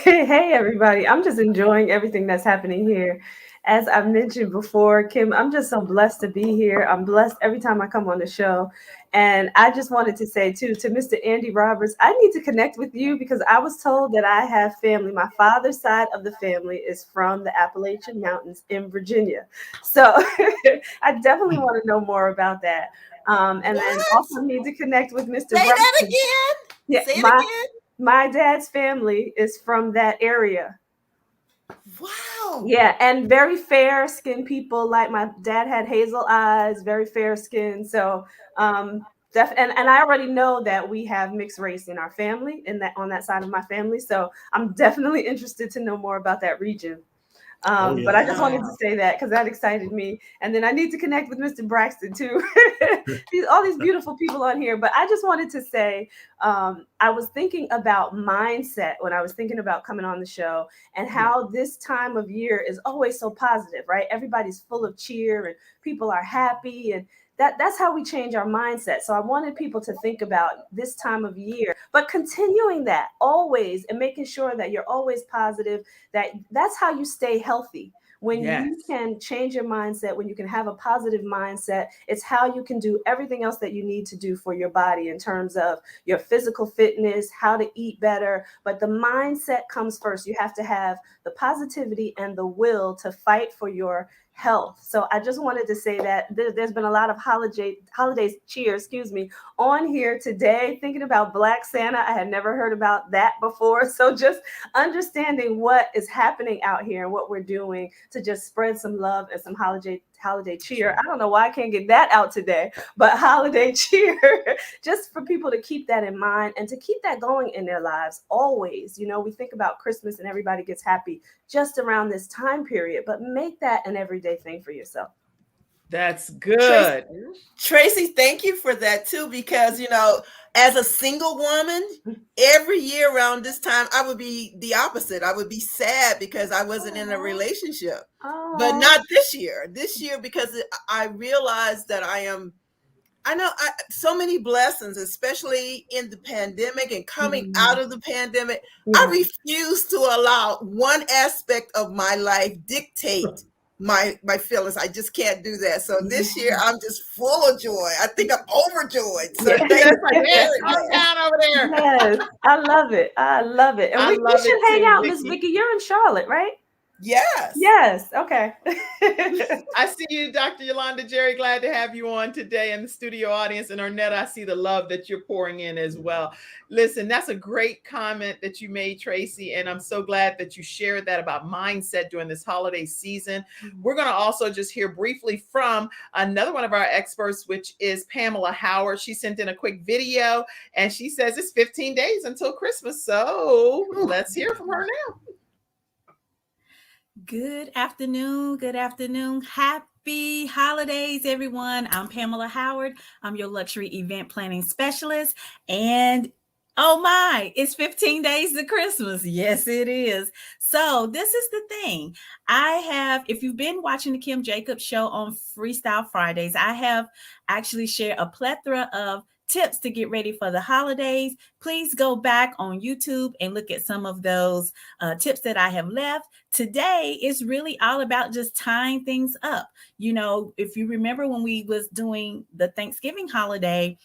everybody. I'm just enjoying everything that's happening here. As I've mentioned before, Kim, I'm just so blessed to be here. I'm blessed every time I come on the show. And I just wanted to say, too, to Mr. Andy Roberts, I need to connect with you because I was told that I have family. My father's side of the family is from the Appalachian Mountains in Virginia. So I definitely want to know more about that. And then also need to connect with Mr. Say Braxton. that again. Yeah, Say it again. My dad's family is from that area. Wow. Yeah, and very fair skinned people. Like my dad had hazel eyes, very fair skin. So and I already know that we have mixed race in our family, on that side of my family. So I'm definitely interested to know more about that region. But I just wanted to say that because that excited me. And then I need to connect with Mr. Braxton too. All these beautiful people on here. But I just wanted to say, I was thinking about mindset when I was thinking about coming on the show and how this time of year is always so positive, right? Everybody's full of cheer and people are happy, and that's how we change our mindset. So I wanted people to think about this time of year, but continuing that always and making sure that you're always positive, that's how you stay healthy. When you can change your mindset, when you can have a positive mindset, it's how you can do everything else that you need to do for your body in terms of your physical fitness, how to eat better. But the mindset comes first. You have to have the positivity and the will to fight for your health. So I just wanted to say that there's been a lot of holidays cheer, on here today, thinking about Black Santa. I had never heard about that before. So just understanding what is happening out here and what we're doing to just spread some love and some holiday cheer. I don't know why I can't get that out today, but holiday cheer, just for people to keep that in mind and to keep that going in their lives always. You know, we think about Christmas and everybody gets happy just around this time period, but make that an everyday thing for yourself. That's good. Tracy, thank you for that too, because, you know, as a single woman, every year around this time, I would be the opposite. I would be sad because I wasn't in a relationship, but not this year. This year, because I realized that so many blessings, especially in the pandemic and coming out of the pandemic. I refuse to allow one aspect of my life dictate my feelings. I just can't do that. So this year I'm just full of joy. I think I'm overjoyed. So thank you. Calm down over there. Yes, I love it. And we should hang out, Miss Vicky. You're in Charlotte, right? Yes. Okay. I see you, Dr. Yolanda Jerry. Glad to have you on today in the studio audience. And Arnetta, I see the love that you're pouring in as well. Listen, that's a great comment that you made, Tracy. And I'm so glad that you shared that about mindset during this holiday season. We're going to also just hear briefly from another one of our experts, which is Pamela Howard. She sent in a quick video and she says it's 15 days until Christmas. So let's hear from her now. Good afternoon. Happy holidays, everyone. I'm Pamela Howard. I'm your luxury event planning specialist. And Oh my, it's 15 days to Christmas. Yes, it is. So, this is the thing. If you've been watching the Kim Jacobs show on Freestyle Fridays, I have actually shared a plethora of tips to get ready for the holidays. Please go back on YouTube and look at some of those tips that I have left. Today is really all about just tying things up. You know, if you remember when we was doing the Thanksgiving holiday,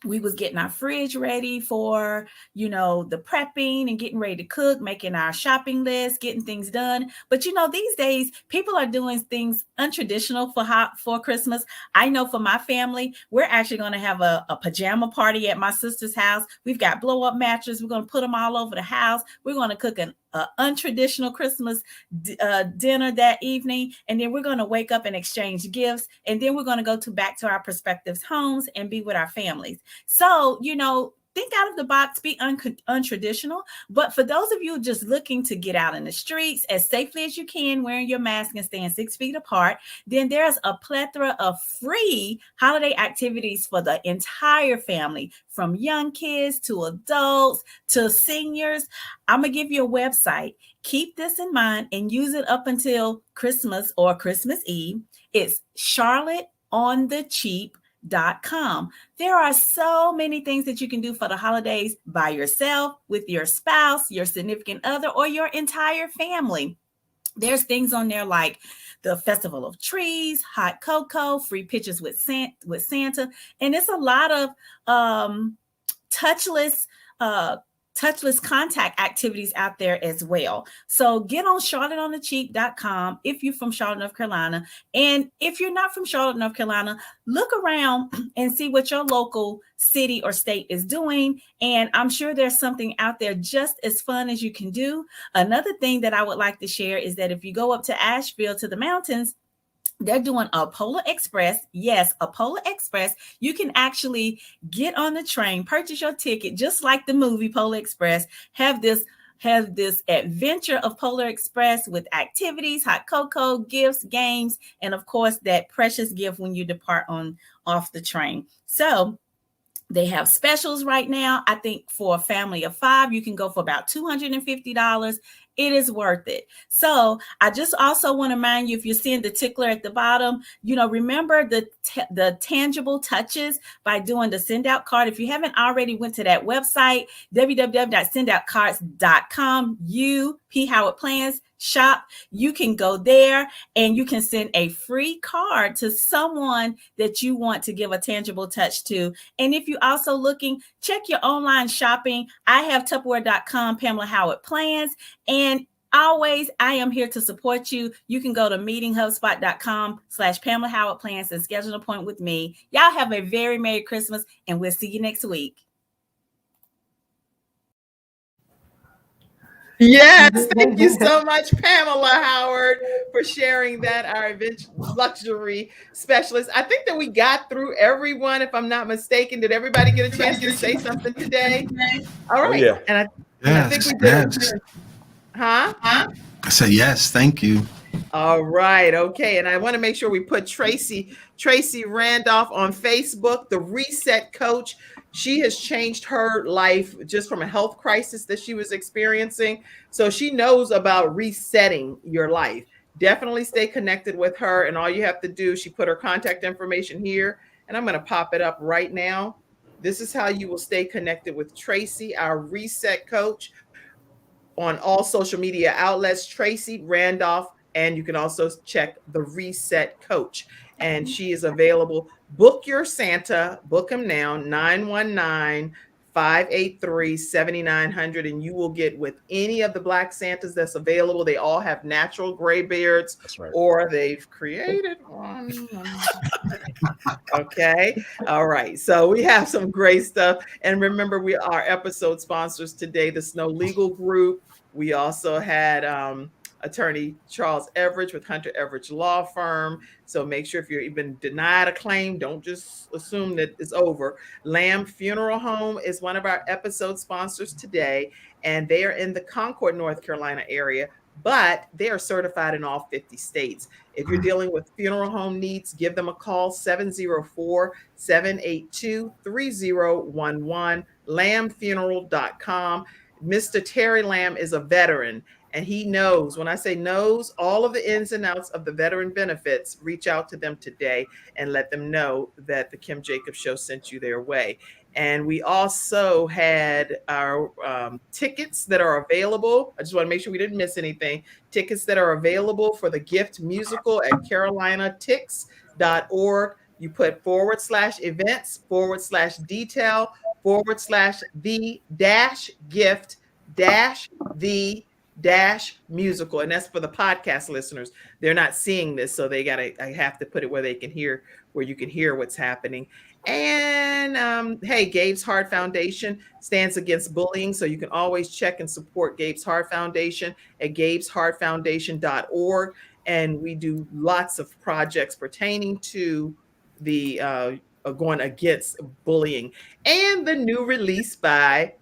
we was getting our fridge ready for, the prepping and getting ready to cook, making our shopping list, getting things done. But these days people are doing things untraditional for Christmas. I know for my family, we're actually going to have a pajama party at my sister's house. We've got blow up mattresses. We're going to put them all over the house. We're going to cook an untraditional Christmas dinner that evening, and then we're going to wake up and exchange gifts, and then we're going to go back to our prospective homes and be with our families. So, think out of the box, be untraditional. But for those of you just looking to get out in the streets as safely as you can, wearing your mask and staying 6 feet apart, then there's a plethora of free holiday activities for the entire family, from young kids to adults to seniors. I'm going to give you a website. Keep this in mind and use it up until Christmas or Christmas Eve. It's CharlotteOnTheCheap.com. There are so many things that you can do for the holidays by yourself, with your spouse, your significant other, or your entire family. There's things on there like the Festival of Trees, hot cocoa, free pictures with Santa, and it's a lot of touchless contact activities out there as well. So get on CharlotteOnTheCheap.com if you're from Charlotte, North Carolina. And if you're not from Charlotte, North Carolina, look around and see what your local city or state is doing. And I'm sure there's something out there just as fun as you can do. Another thing that I would like to share is that if you go up to Asheville, to the mountains, they're doing a Polar Express. Yes, a Polar Express. You can actually get on the train, purchase your ticket, just like the movie Polar Express. Have this adventure of Polar Express with activities, hot cocoa, gifts, games, and of course that precious gift when you depart off the train. So they have specials right now. I think for a family of 5, you can go for about $250. It is worth it. So I just also want to remind you, if you're seeing the tickler at the bottom, remember the tangible touches by doing the send out card. If you haven't already went to that website, www.sendoutcards.com, P. Howard Plans shop, you can go there and you can send a free card to someone that you want to give a tangible touch to. And if you're also looking, check your online shopping. I have Tupperware.com, Pamela Howard Plans, and always, I am here to support you. You can go to meetinghubspot.com/Pamela Howard Plans and schedule an appointment with me. Y'all have a very Merry Christmas, and we'll see you next week. Yes, thank you so much, Pamela Howard, for sharing that, our luxury specialist. I think that we got through everyone, if I'm not mistaken. Did everybody get a chance to say something today? All right. Oh, yeah. And I think we did. Huh? I said yes, thank you. All right. Okay. And I want to make sure we put Tracy Randolph on Facebook, the Reset Coach. She has changed her life just from a health crisis that she was experiencing. So she knows about resetting your life. Definitely stay connected with her. And all you have to do, she put her contact information here, and I'm going to pop it up right now. This is how you will stay connected with Tracy, our Reset Coach, on all social media outlets, Tracy Randolph. And you can also check the Reset Coach. And she is available. Book your Santa. Book him now, 919-583-7900. And you will get with any of the Black Santas that's available. They all have natural gray beards. That's right. Or they've created one. Okay. All right. So we have some great stuff. And remember, we are episode sponsors today, the Snow Legal Group. We also had attorney Charles Everidge with Hunter Everidge Law Firm. So make sure if you're even denied a claim, don't just assume that it's over. Lamb Funeral Home is one of our episode sponsors today, and they are in the Concord, North Carolina area. but they are certified in all 50 states. If you're dealing with funeral home needs, give them a call, 704-782-3011, lambfuneral.com. Mr. Terry Lamb is a veteran, and he knows, when I say knows, all of the ins and outs of the veteran benefits. Reach out to them today and let them know that the Kim Jacobs Show sent you their way. And we also had our tickets that are available. I just want to make sure we didn't miss anything. Tickets that are available for the Gift Musical at carolinatix.org. You put /events/detail/gift-the-musical. And that's for the podcast listeners. They're not seeing this, so I have to put it where they can hear, where you can hear what's happening. And hey, Gabe's Heart Foundation stands against bullying. So you can always check and support Gabe's Heart Foundation at gabesheartfoundation.org. And we do lots of projects pertaining to the going against bullying. And the new release by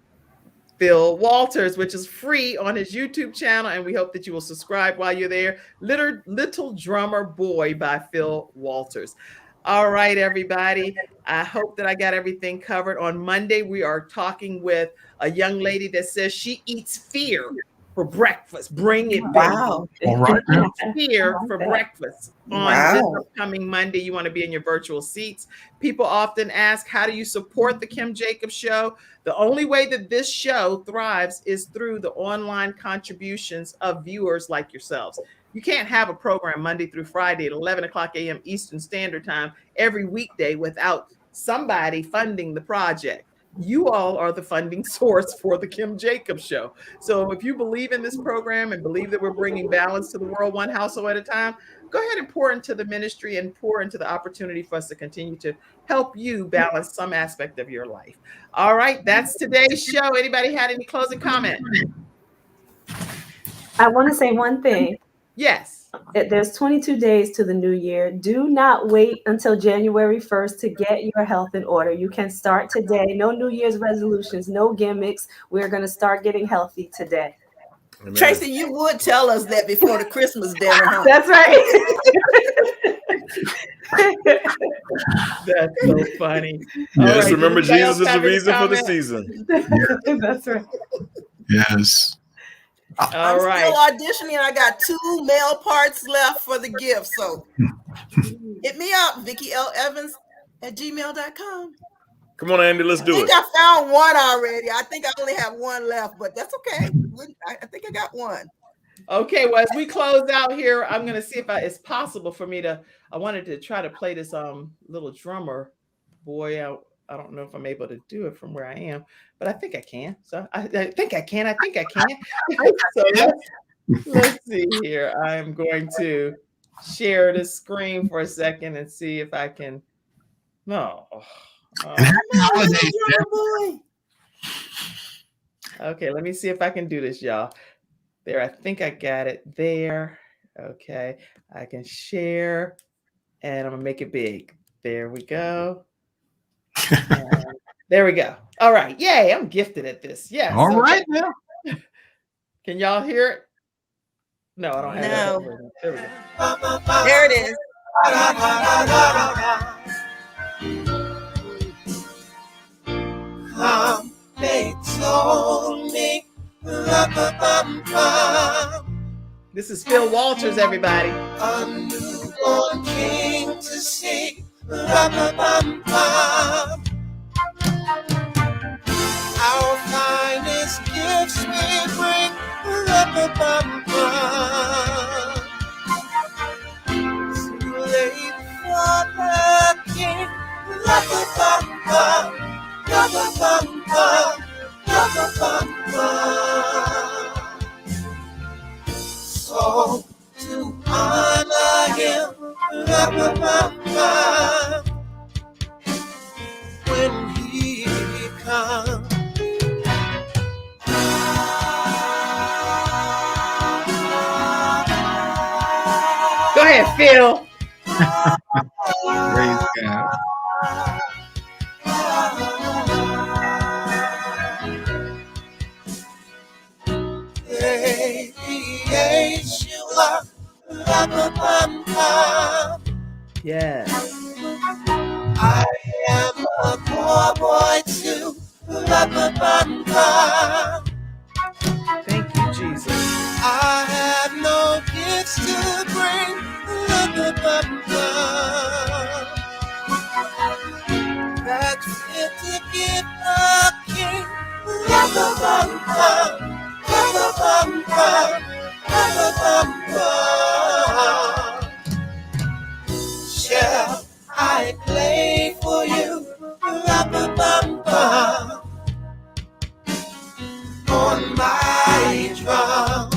Phil Walters, which is free on his YouTube channel. And we hope that you will subscribe while you're there. Little Drummer Boy by Phil Walters. All right, everybody. I hope that I got everything covered. On Monday, we are talking with a young lady that says she eats fear for breakfast. Bring it, baby. Wow. All right now. Fear for breakfast on this upcoming Monday. You want to be in your virtual seats. People often ask, how do you support the Kim Jacobs Show? The only way that this show thrives is through the online contributions of viewers like yourselves. You can't have a program Monday through Friday at 11 o'clock a.m. Eastern Standard Time every weekday without somebody funding the project. You all are the funding source for the Kim Jacobs Show. So if you believe in this program and believe that we're bringing balance to the world one household at a time, go ahead and pour into the ministry and pour into the opportunity for us to continue to help you balance some aspect of your life. All right, that's today's show. Anybody had any closing comment? I want to say one thing. Yes. There's 22 days to the new year. Do not wait until January 1st to get your health in order. You can start today. No New Year's resolutions, no gimmicks. We're going to start getting healthy today. Amen. Tracy, you would tell us that before the Christmas dinner, huh? That's right. That's so funny. Yes, right, remember, anybody Jesus else is the have any reason for the comment? season. That's right. Yes. All I'm right. still auditioning. I got 2 male parts left for the gift. So hit me up, VickiLEvans@gmail.com. Come on, Andy, let's I do think it. I found one already. I think I only have one left, but that's okay. I think I got one. Okay, well, as we close out here, I'm going to see if it's possible for me to, I wanted to try to play this little drummer boy out. I don't know if I'm able to do it from where I am, but I think I can. So I think I can. So let's see here. I'm going to share the screen for a second and see if I can. No. And happy holidays. Okay, let me see if I can do this, y'all. There, I think I got it there. Okay, I can share and I'm gonna make it big. There we go. There we go. All right. Yay, I'm gifted at this. Yes. All right now. Can y'all hear it? No, I don't have No. it. There we go. There it is. They told me, This is Phil Walters, everybody. a newborn king to see. Our finest gifts we bring. To lay before the king. So to honor him, when he comes. Go ahead, Phil. Praise God. Hey, Yes. I am a poor boy too. Thank you, Jesus. I have no gifts to bring. That's fit to give a king. Shall I play for you? On my drum.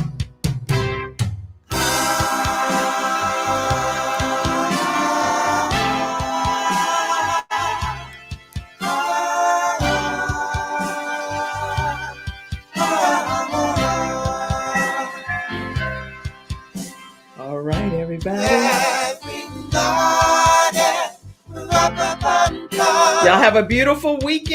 All right, everybody. Y'all have a beautiful weekend.